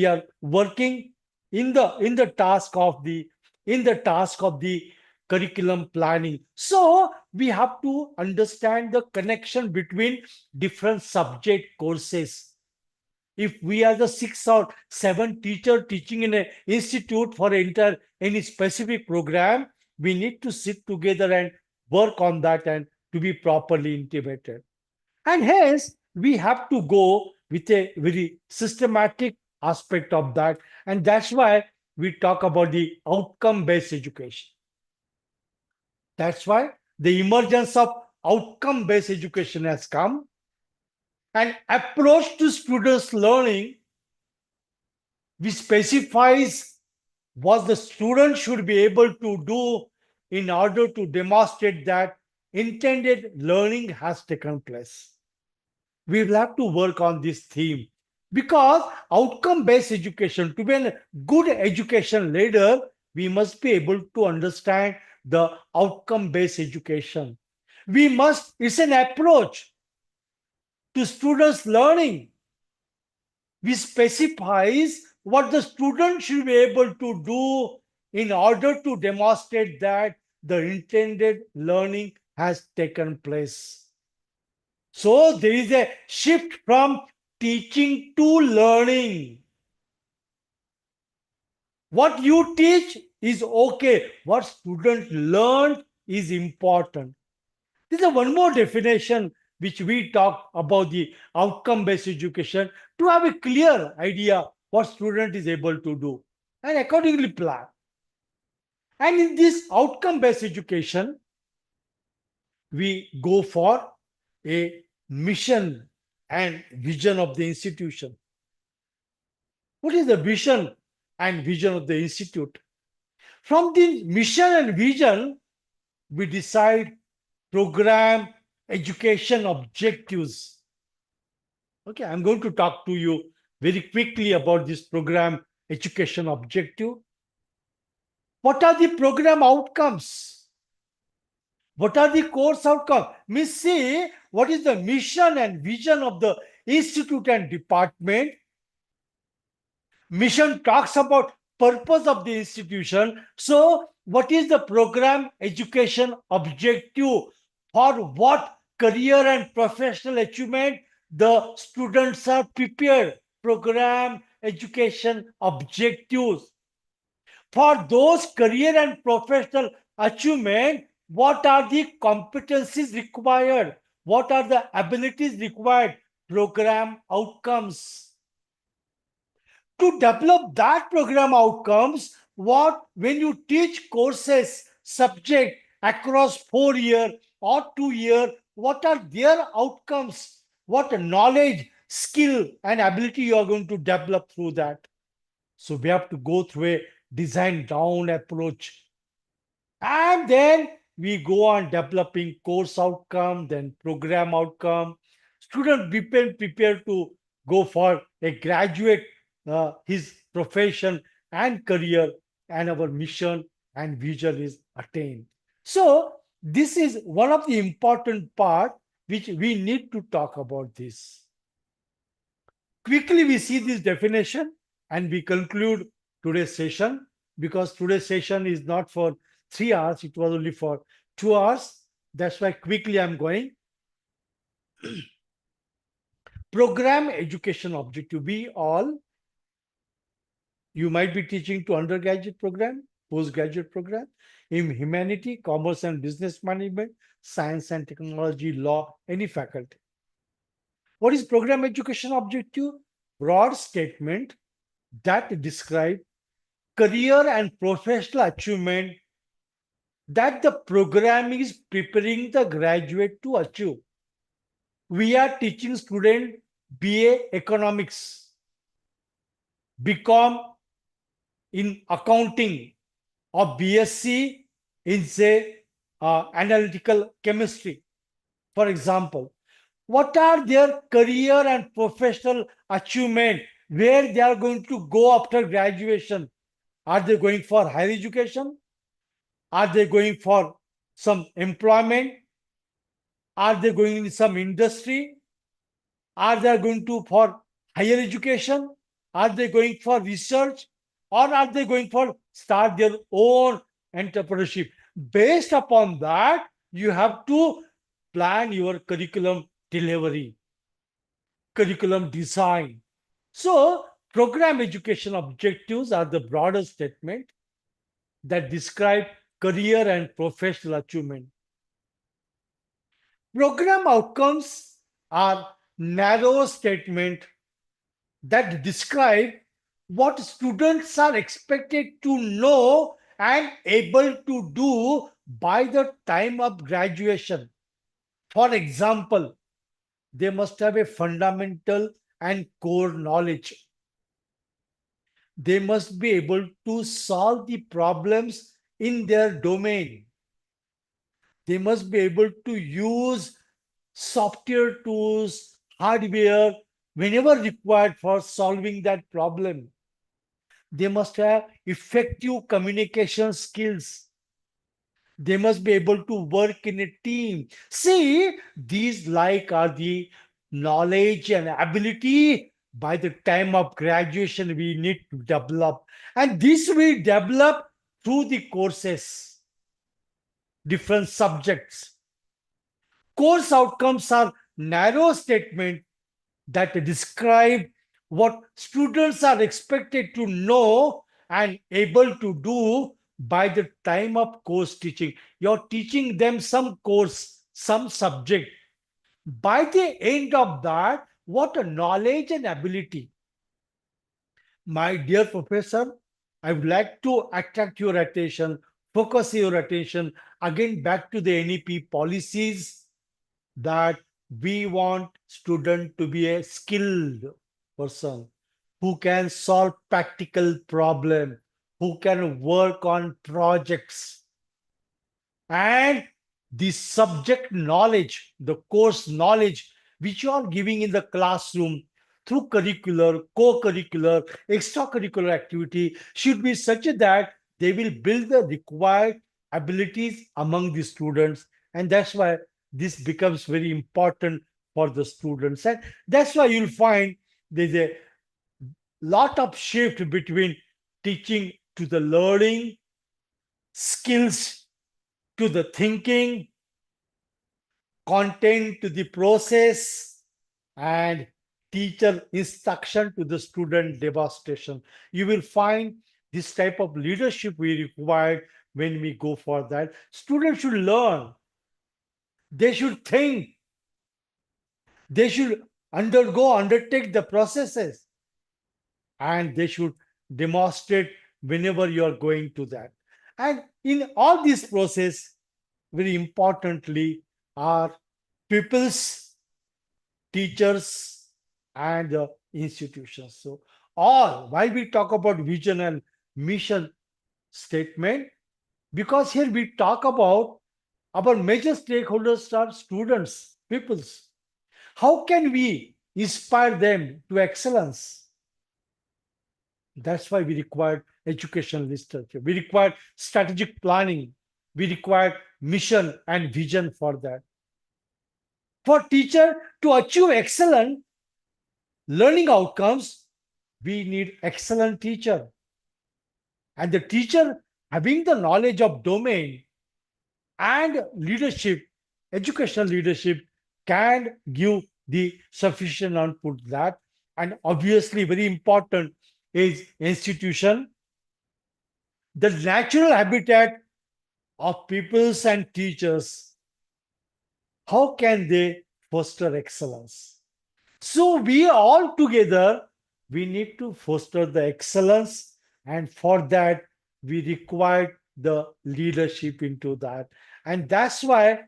are working in the task of the curriculum planning. So we have to understand the connection between different subject courses. If we are the 6 or 7 teacher teaching in an institute for any specific program, we need to sit together and work on that and to be properly integrated. And hence, we have to go with a very systematic aspect of that. And that's why we talk about the outcome-based education. That's why the emergence of outcome-based education has come. An approach to students' learning which specifies what the student should be able to do in order to demonstrate that intended learning has taken place. We will have to work on this theme because outcome-based education, to be a good education leader, we must be able to understand the outcome-based education. It's an approach to students' learning which specifies what the student should be able to do in order to demonstrate that the intended learning has taken place. So there is a shift from teaching to learning. What you teach is okay. What student learn is important. This is one more definition which we talk about the outcome-based education to have a clear idea what student is able to do and accordingly plan. And in this outcome-based education, we go for a mission and vision of the institution. What is the vision and vision of the institute? From the mission and vision, we decide program education objectives. Okay, I'm going to talk to you very quickly about this program education objective. What are the program outcomes? What are the course outcomes? Means see what is the mission and vision of the institute and department. Mission talks about purpose of the institution. So what is the program education objective? For what career and professional achievement the students are prepared? Program education objectives. For those career and professional achievement, what are the competencies required? What are the abilities required? Program outcomes. To develop that program outcomes, when you teach courses, subject across 4 year or 2 year, what are their outcomes? What knowledge, skill, and ability you are going to develop through that? So we have to go through a design down approach. And then we go on developing course outcome, then program outcome. Students be prepared to go for a graduate, his profession and career, and our mission and vision is attained. So this is one of the important part which we need to talk about this. Quickly we see this definition and we conclude today's session, because today's session is not for 3 hours, it was only for 2 hours. That's why quickly I'm going. Program education objective. We all, you might be teaching to undergraduate program, postgraduate program, in humanity, commerce and business management, science and technology, law, any faculty. What is program education objective? Broad statement that describe career and professional achievement that the program is preparing the graduate to achieve. We are teaching student BA economics, BCom in accounting, or BSc in say analytical chemistry, for example. What are their career and professional achievement, where they are going to go after graduation? Are they going for higher education? Are they going for some employment? Are they going in some industry? Are they going to for higher education? Are they going for research? Or are they going for start their own entrepreneurship? Based upon that, you have to plan your curriculum delivery, curriculum design. So, program education objectives are the broader statement that describe career and professional achievement. Program outcomes are narrow statement that describe what students are expected to know and able to do by the time of graduation. For example, they must have a fundamental and core knowledge. They must be able to solve the problems in their domain. They must be able to use software tools, hardware, whenever required for solving that problem. They must have effective communication skills. They must be able to work in a team. See, these like are the knowledge and ability by the time of graduation we need to develop. And this we develop through the courses, different subjects. Course outcomes are narrow statement that describe what students are expected to know and able to do by the time of course teaching. You're teaching them some course, some subject. By the end of that, what a knowledge and ability. My dear professor, I would like to attract your attention, focus your attention again back to the NEP policies, that we want student to be a skilled person who can solve practical problem, who can work on projects, and the subject knowledge, the course knowledge which you are giving in the classroom through curricular, co-curricular, extracurricular activity should be such that they will build the required abilities among the students. And that's why this becomes very important for the students. And that's why you'll find there's a lot of shift between teaching to the learning, skills to the thinking, content to the process, and teacher instruction to the student demonstration. You will find this type of leadership we require when we go for that. Students should learn. They should think. They should undertake the processes. And they should demonstrate whenever you are going to that. And in all this process, very importantly, are people's, teachers, and institutions. So why we talk about vision and mission statement, because here we talk about our major stakeholders are students, peoples. How can we inspire them to excellence. That's why we require educational literature. We require strategic planning. We require mission and vision for that. For teacher to achieve excellent learning outcomes, we need excellent teacher. And the teacher having the knowledge of domain and leadership, educational leadership, can give the sufficient output that. And obviously very important is institution, the natural habitat of peoples and teachers. How can they foster excellence? So we all together, we need to foster the excellence, and for that we require the leadership into that. And that's why,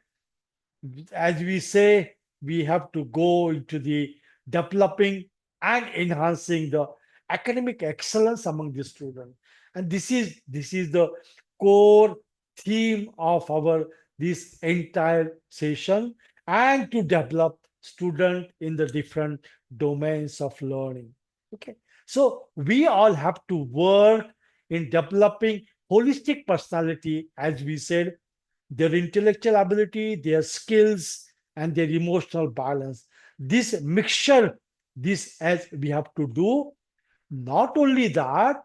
as we say, we have to go into the developing and enhancing the academic excellence among the students. And this is the core theme of our this entire session, and to develop student in the different domains of learning. Okay, so we all have to work in developing holistic personality, as we said, their intellectual ability, their skills, and their emotional balance. This mixture, this as we have to do. Not only that,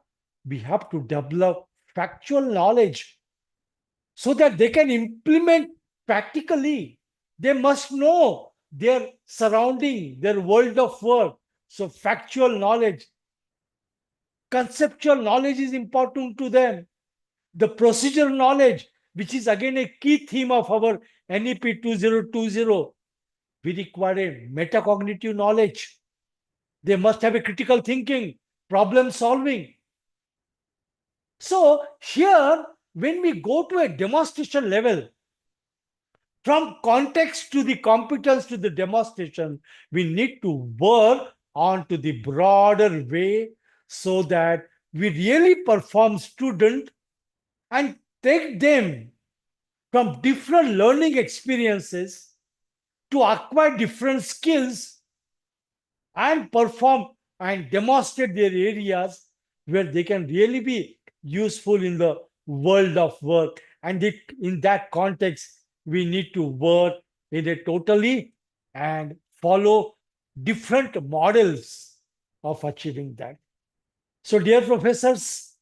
we have to develop factual knowledge so that they can implement practically. They must know their surrounding, their world of work. So factual knowledge, conceptual knowledge is important to them. The procedure knowledge, which is again a key theme of our NEP 2020, we require a metacognitive knowledge. They must have a critical thinking, problem solving. So here, when we go to a demonstration level, from context to the competence to the demonstration, we need to work on to the broader way so that we really perform student and take them from different learning experiences to acquire different skills and perform and demonstrate their areas where they can really be useful in the world of work. And in that context, we need to work in a totally and follow different models of achieving that. So, dear professors,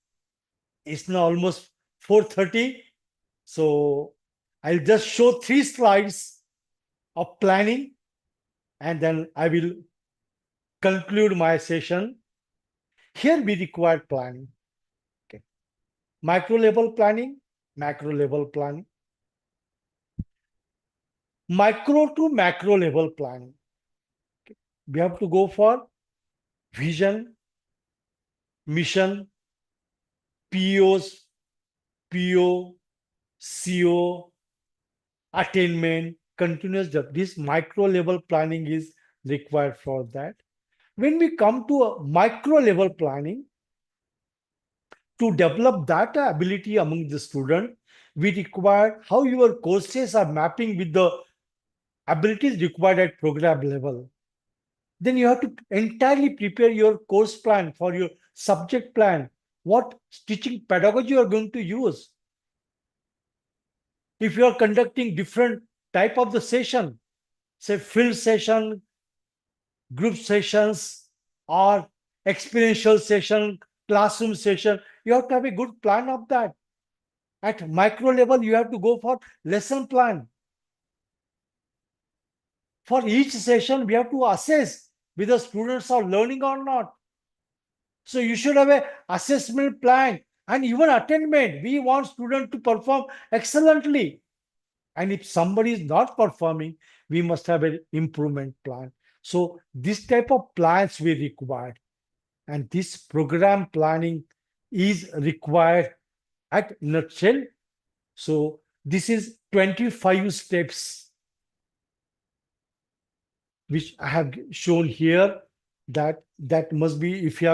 it's now almost 4:30. So I'll just show 3 slides of planning, and then I will conclude my session. Here we require planning. Okay. Micro level planning, macro level planning, micro to macro level planning. Okay. We have to go for vision, mission, POs, PO, CO, attainment, continuous development. This micro level planning is required for that. When we come to a micro level planning, to develop that ability among the student, we require how your courses are mapping with the abilities required at program level. Then you have to entirely prepare your course plan for your subject plan, what teaching pedagogy you are going to use. If you are conducting different type of the session, say field session, group sessions, or experiential session, classroom session, you have to have a good plan of that. At micro level, you have to go for lesson plan. For each session, we have to assess whether students are learning or not. So you should have a assessment plan and even attainment. We want students to perform excellently. And if somebody is not performing, we must have an improvement plan. So this type of plans we require. And this program planning is required at nutshell. So this is 25 steps which I have shown here. That must be, if you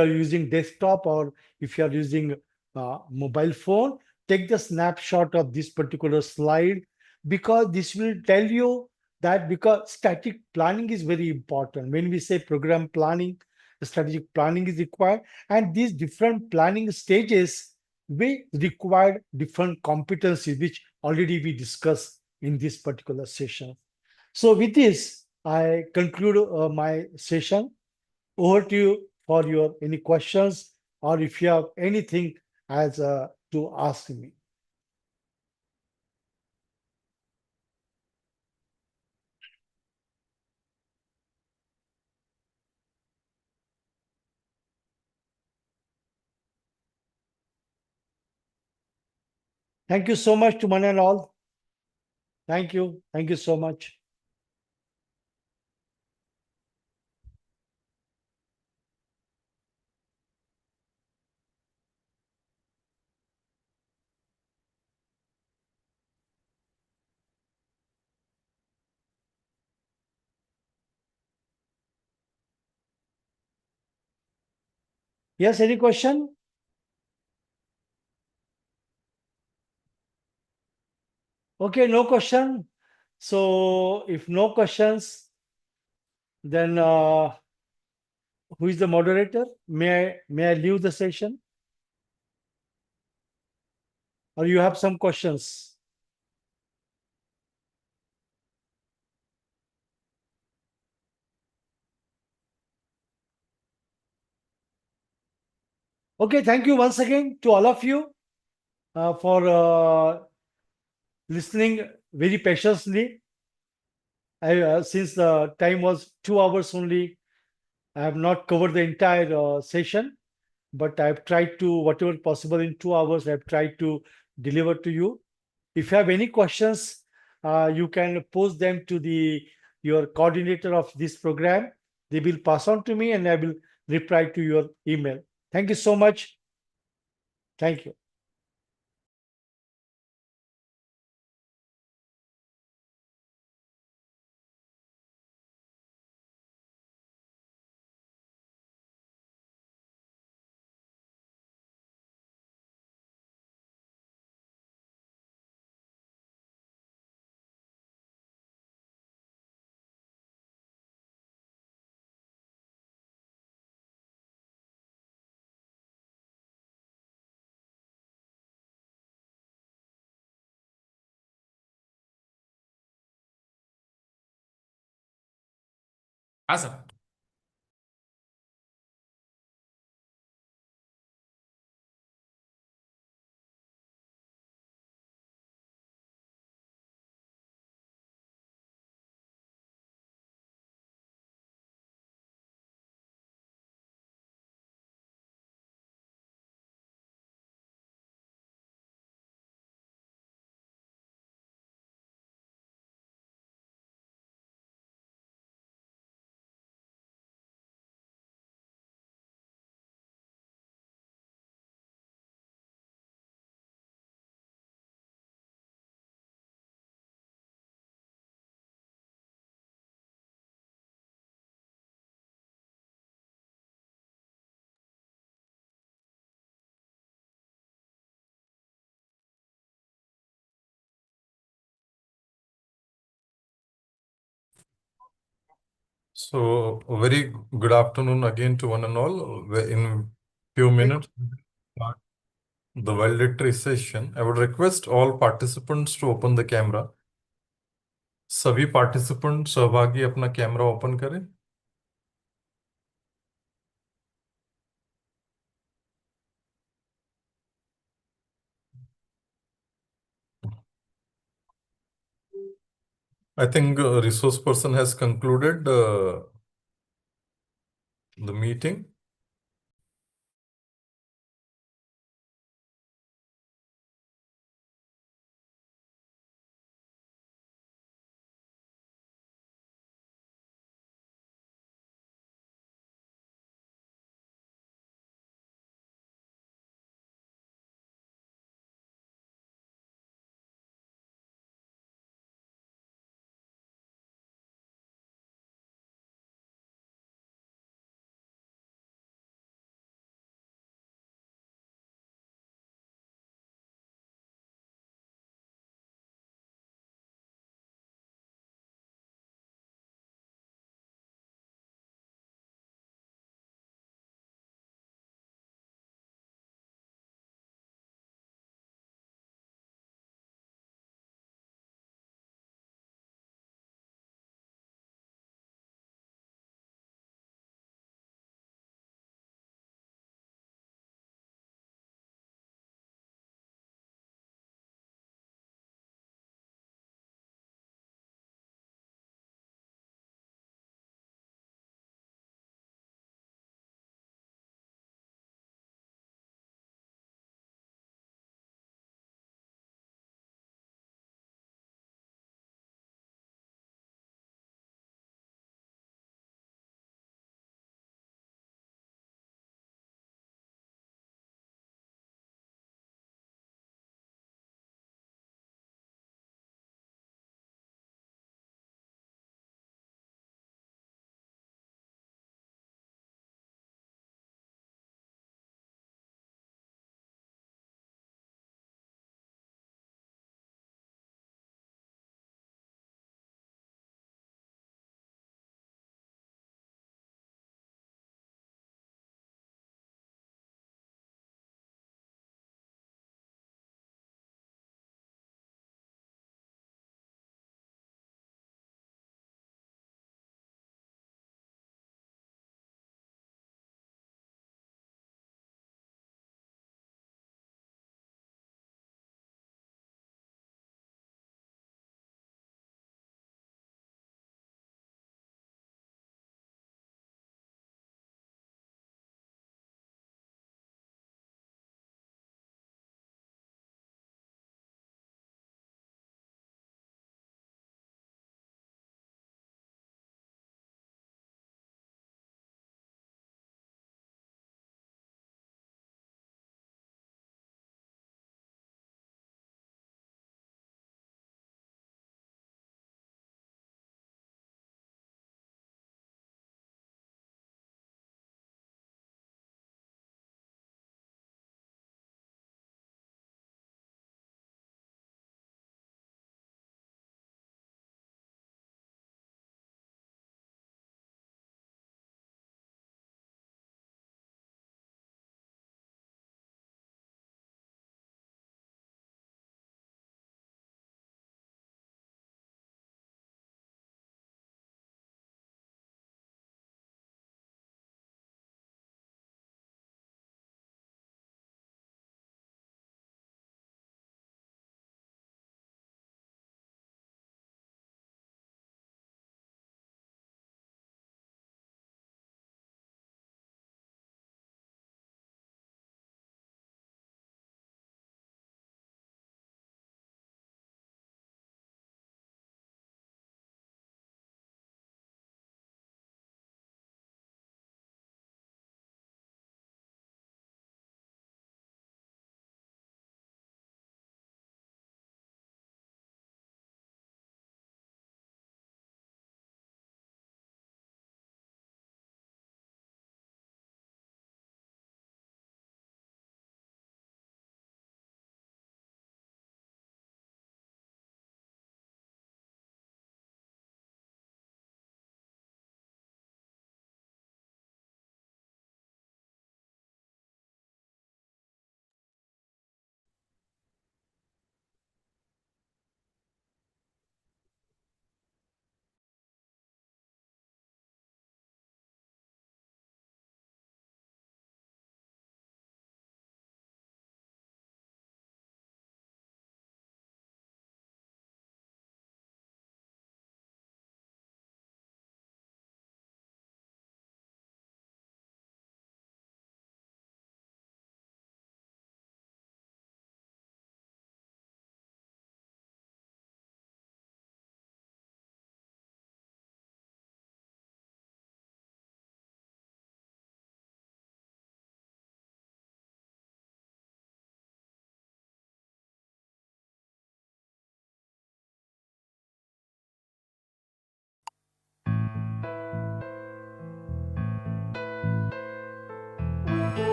are using desktop or if you are using mobile phone, take the snapshot of this particular slide, because this will tell you that because static planning is very important. When we say program planning, the strategic planning is required, and these different planning stages we require different competencies, which already we discussed in this particular session. So with this, I conclude my session. Over to you for your any questions, or if you have anything as to ask me. Thank you so much to one and all. Thank you. Thank you so much. Yes, any question? Okay, no question. So if no questions, then who is the moderator? May I leave the session? Or you have some questions? Okay, thank you once again to all of you for listening very patiently. Since the time was 2 hours only, I have not covered the entire session, but I've tried to, whatever possible in 2 hours, I've tried to deliver to you. If you have any questions, you can post them to your coordinator of this program. They will pass on to me and I will reply to your email. Thank you so much. Thank you. हाँ sir. So, a very good afternoon again to one and all. In few minutes, start the valedictory session. I would request all participants to open the camera. सभी participants सहभागी अपना camera open करें. I think resource person has concluded the meeting.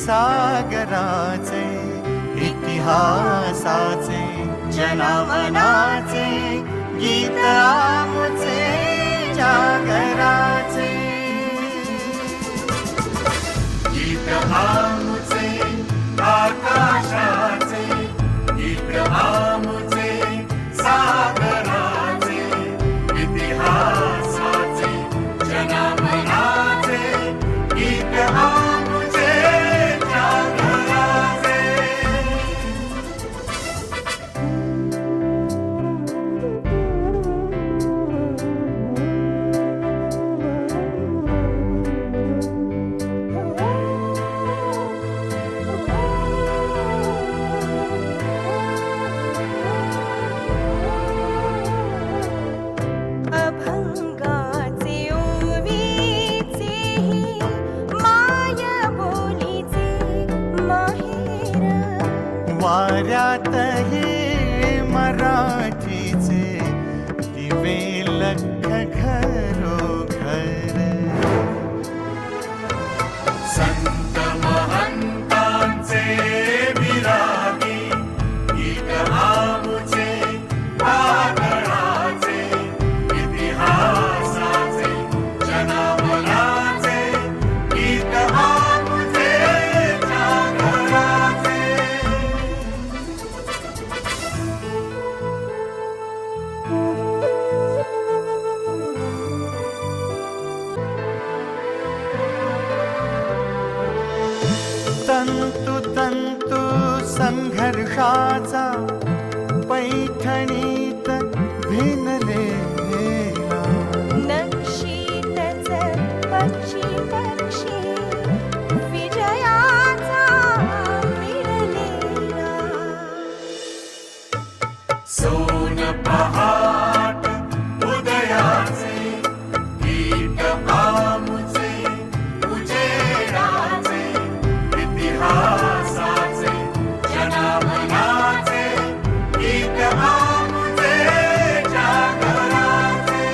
सागराचे इतिहासाचे जनामनाचे गीत आमुचे जागराचे गीत आमुचे आकाशाचे गीत आमुचे सागराचे इतिहासाचे जनामनाचे गीत आमुचे जागराचे अभंगाचे ओवीचेही माय बोलीचे माहेर वाऱ्यातही मराठीचे दिवे लख घरोघर संत महंतांचे विरागी गीत आमुचे वादळाचे इतिहासाचे जनामनाचे गीत आमुचे जागराचे तंतु तंतु संघर्षाचा पैठणीत भिनलेला नक्षीतच पक्षी पक्षी विजयाचा मिळलेला सोन पहाट उदयाचे गीत आमुचे उजेडाचे इतिहासाचे जनामनाचे गीत आमुचे जागराचे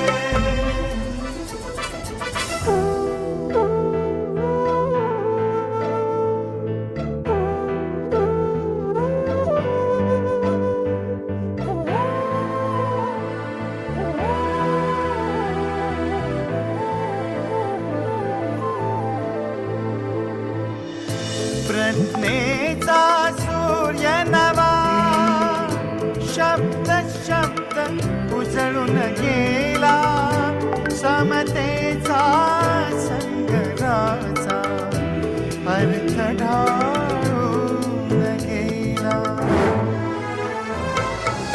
प्रज्ञेचा सूर्य नवा शब्द शब्द उजळून गेला समतेचा संगराचा अर्थ ढाळून गेला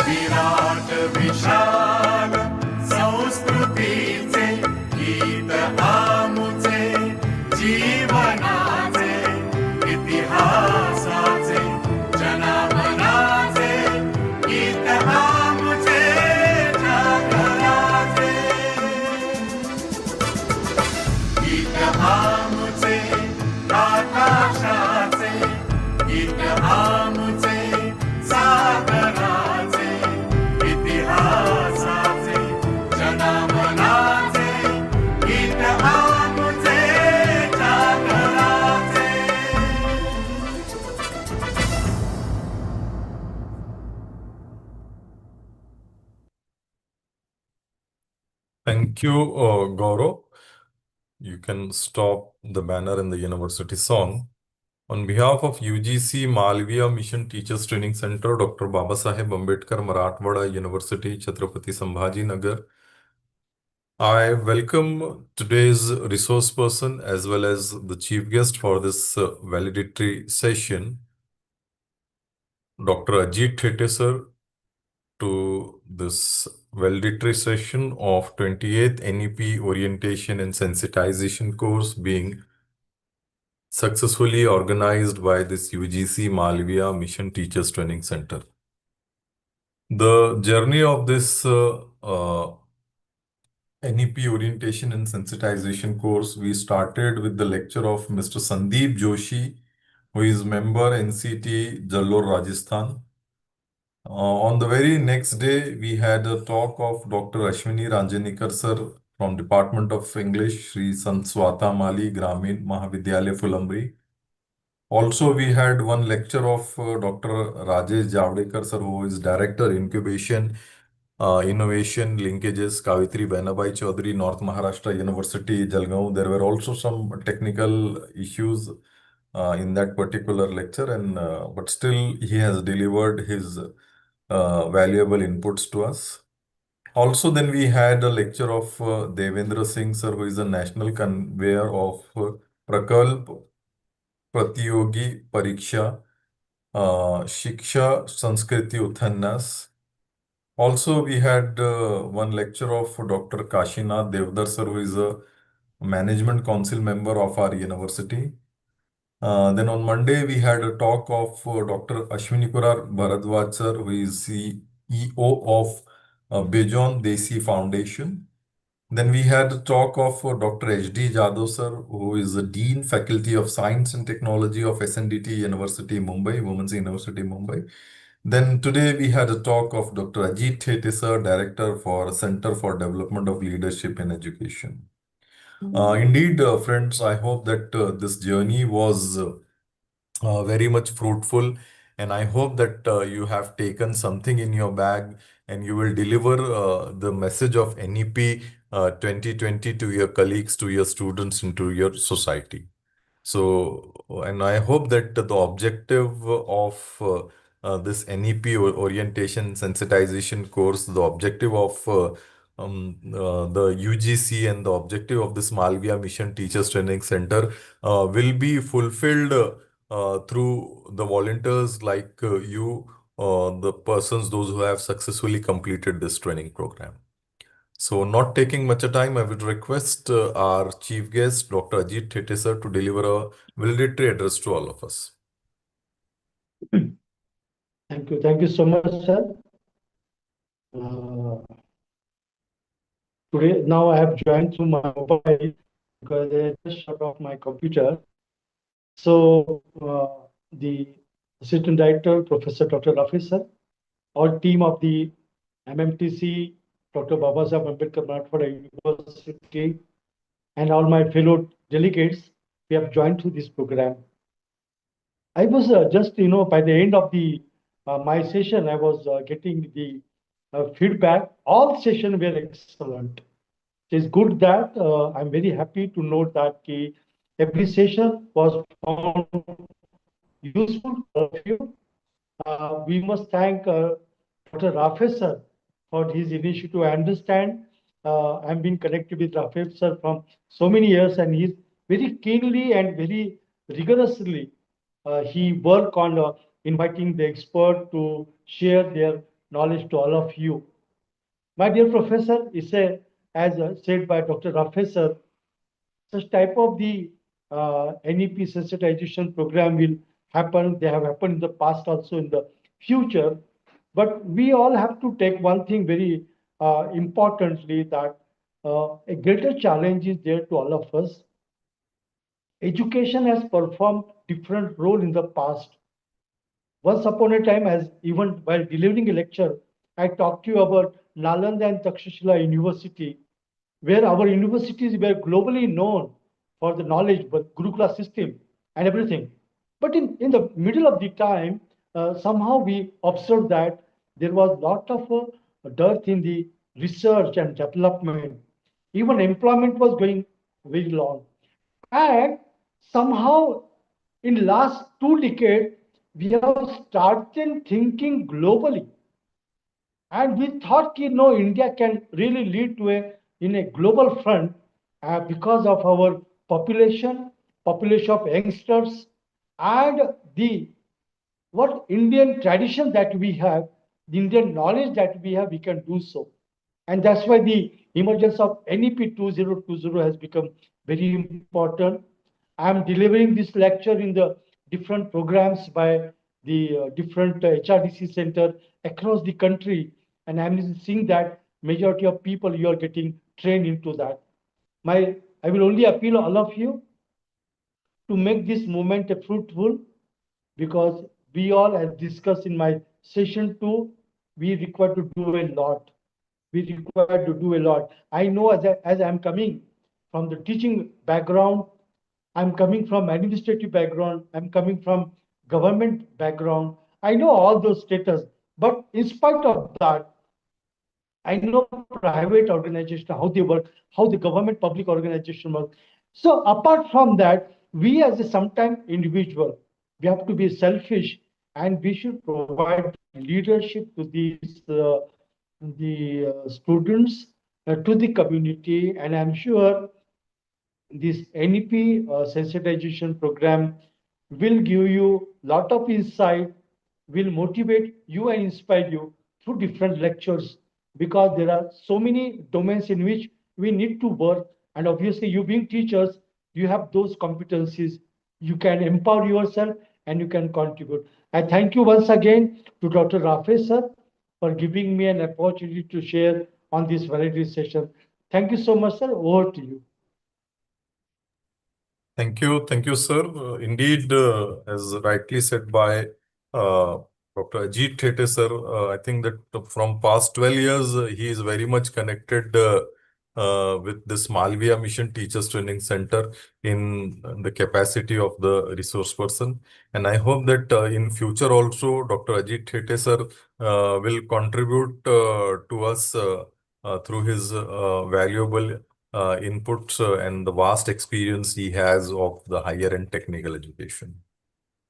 विराट विशाल संस्कृतीचे गीत आमुचे जीवनाचे इतिहासाचे जनामनाचे गीत आमुचे जागराचे गीत आमुचे आकाशाचे गीत आमुचे सागराचे इतिहासाचे जनामनाचे गीत आमुचे जागराचे Thank you, Gaurav. You can stop the banner in the university song. On behalf of UGC Malviya Mission Teachers Training Center, Dr. Babasaheb Ambedkar Marathwada University, Chhatrapati Sambhaji Nagar, I welcome today's resource person as well as the chief guest for this valedictory session, Dr. Ajit Thete sir, to this valedictory session of 28th NEP Orientation and Sensitization course being successfully organized by this UGC Malviya Mission Teachers Training Center. The journey of this NEP Orientation and Sensitization course, we started with the lecture of Mr. Sandeep Joshi, who is member NCT Jallore, Rajasthan. On the very next day, we had a talk of Dr. Ashwini Ranjanikar sir from Department of English, Sri Sant Swata Mali Gramin Mahavidyalaya Fulambri. Also, we had one lecture of Dr. Rajesh Javdekar, sir, who is Director, Incubation, Innovation, Linkages, Kavitri Benabai Chaudhary, North Maharashtra University, Jalgaon. There were also some technical issues in that particular lecture, and but still he has delivered his valuable inputs to us. Also, then we had a lecture of Devendra Singh, sir, who is a national conveyor of Prakalp Pratyogi Pariksha Shiksha Sanskriti Uthanas. Also, we had one lecture of Dr. Kashinath Devdar, sir, who is a management council member of our university. Then on Monday, we had a talk of Dr. Ashwini Kurar Bharadwaj, sir, who is CEO of Bejon Desi Foundation. Then we had a talk of Dr. H.D. Jadhav, sir, who is the Dean Faculty of Science and Technology of SNDT University, Mumbai, Women's University, Mumbai. Then today we had a talk of Dr. Ajit Thete, sir, Director for Center for Development of Leadership in Education. Indeed, friends, I hope that this journey was very much fruitful, and I hope that you have taken something in your bag and you will deliver the message of NEP 2020 to your colleagues, to your students, and to your society. So, and I hope that the objective of this NEP orientation sensitization course, the objective of the UGC and the objective of this Malviya Mission Teachers Training Center will be fulfilled through the volunteers like you, the persons, those who have successfully completed this training program. So, not taking much time, I would request our chief guest, Dr. Ajit Thete, sir, to deliver a valedictory address to all of us. Thank you. Thank you so much, sir. Today, now I have joined through my mobile because I just shut off my computer. So, the Assistant Director, Professor Dr. Rafi, sir, all team of the MMTC, Dr. Babasaheb Ambedkar Marathwada University, and all my fellow delegates, we have joined through this program. I was just, by the end of the my session, I was getting the feedback. All sessions were excellent. It's good that I'm very happy to note that every session was found useful for all of you. We must thank Dr. Rafet sir for his initiative. I understand I've been connected with Rafet sir from so many years, and he's very keenly and very rigorously he worked on inviting the expert to share their knowledge to all of you. My dear professor, as said by Dr. Rafet sir, such type of the NEP sensitization program will happen. They have happened in the past, also in the future. But we all have to take one thing very importantly, that a greater challenge is there to all of us. Education has performed different role in the past. Once upon a time, as even while delivering a lecture, I talked to you about Nalanda and Takshashila University, where our universities were globally known for the knowledge, but Gurukula system and everything. But in the middle of the time, somehow we observed that there was a lot of dearth in the research and development. Even employment was going very long. And somehow in last 2 decades, we have started thinking globally. And we thought, no, India can really lead to in a global front because of our population of youngsters, and the what Indian tradition that we have, the Indian knowledge that we have, we can do so. And that's why the emergence of NEP 2020 has become very important. I'm delivering this lecture in the different programs by the different HRDC center across the country. And I'm seeing that majority of people, you are getting trained into that. I will only appeal all of you to make this movement fruitful, because we all, as discussed in my session 2, we require to do a lot. We require to do a lot. I know as I'm coming from the teaching background, I'm coming from administrative background. I'm coming from government background. I know all those status, but in spite of that, I know private organization, how they work, how the government public organization work. So apart from that, we as a sometime individual, we have to be selfish and we should provide leadership to these students, to the community. And I'm sure this NEP sensitization program will give you lot of insight, will motivate you and inspire you through different lectures, because there are so many domains in which we need to work. And obviously, you being teachers, you have those competencies. You can empower yourself and you can contribute. I thank you once again to Dr. Rafe sir for giving me an opportunity to share on this variety session. Thank you so much, sir. Over to you. Thank you, sir. Indeed, as rightly said by Dr. Ajit Thete, sir, I think that from past 12 years, he is very much connected with this Malviya Mission Teachers Training Center in the capacity of the resource person. And I hope that in future also, Dr. Ajit Thete, sir, will contribute to us through his valuable inputs and the vast experience he has of the higher end technical education.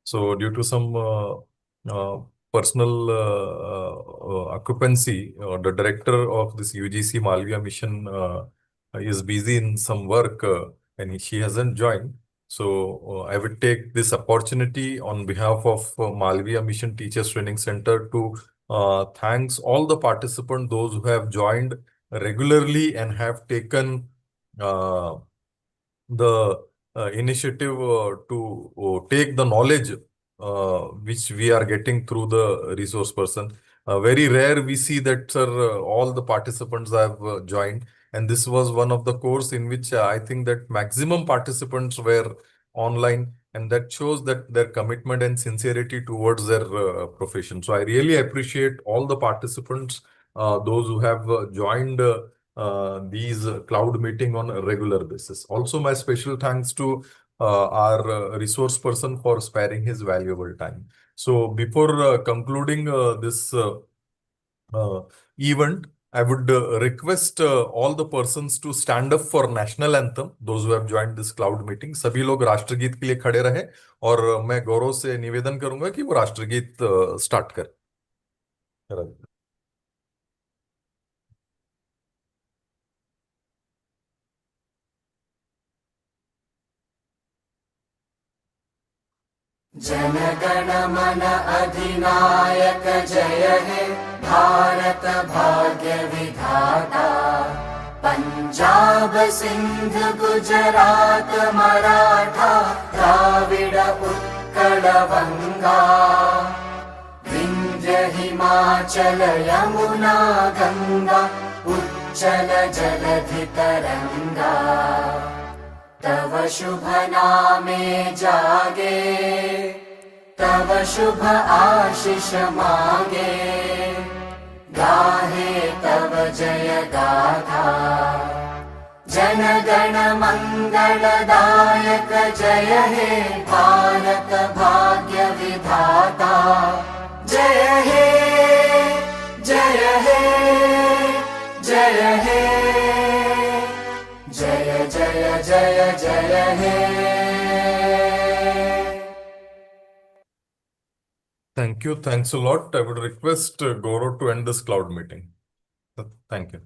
So due to some uh, personal occupancy, the director of this UGC Malviya mission is busy in some work and she hasn't joined. So I would take this opportunity on behalf of Malviya Mission Teachers Training Center to thanks all the participants, those who have joined regularly and have taken uh, the initiative to take the knowledge which we are getting through the resource person. Very rare we see that, sir, all the participants have joined. And this was one of the course in which I think that maximum participants were online, and that shows that their commitment and sincerity towards their profession. So I really appreciate all the participants, those who have joined these cloud meeting on a regular basis. Also, my special thanks to our resource person for sparing his valuable time. So before concluding this event, I would request all the persons to stand up for national anthem. Those who have joined this cloud meeting, सभी लोग राष्ट्रगीत के लिए खड़े रहे, और मैं गौरव से निवेदन करूंगा कि वो राष्ट्रगीत स्टार्ट करें. जनगण मन अधिनायक जय हे भारत भाग्य विधाता पंजाब सिंध गुजरात मराठा द्राविड उत्कल बंगा विंध्य हिमाचल यमुना गंगा उच्चल जलधि तरंगा तव शुभ नामे जागे तव शुभ आशीष मांगे गाहे तव जय गाथा जन गण मंगलदायक जय हे भारत भाग्य विधाता जय हे जय हे जय हे जय जय जय जय हे. Thank you. Thanks a lot. I would request Gaurav to end this cloud meeting. Thank you.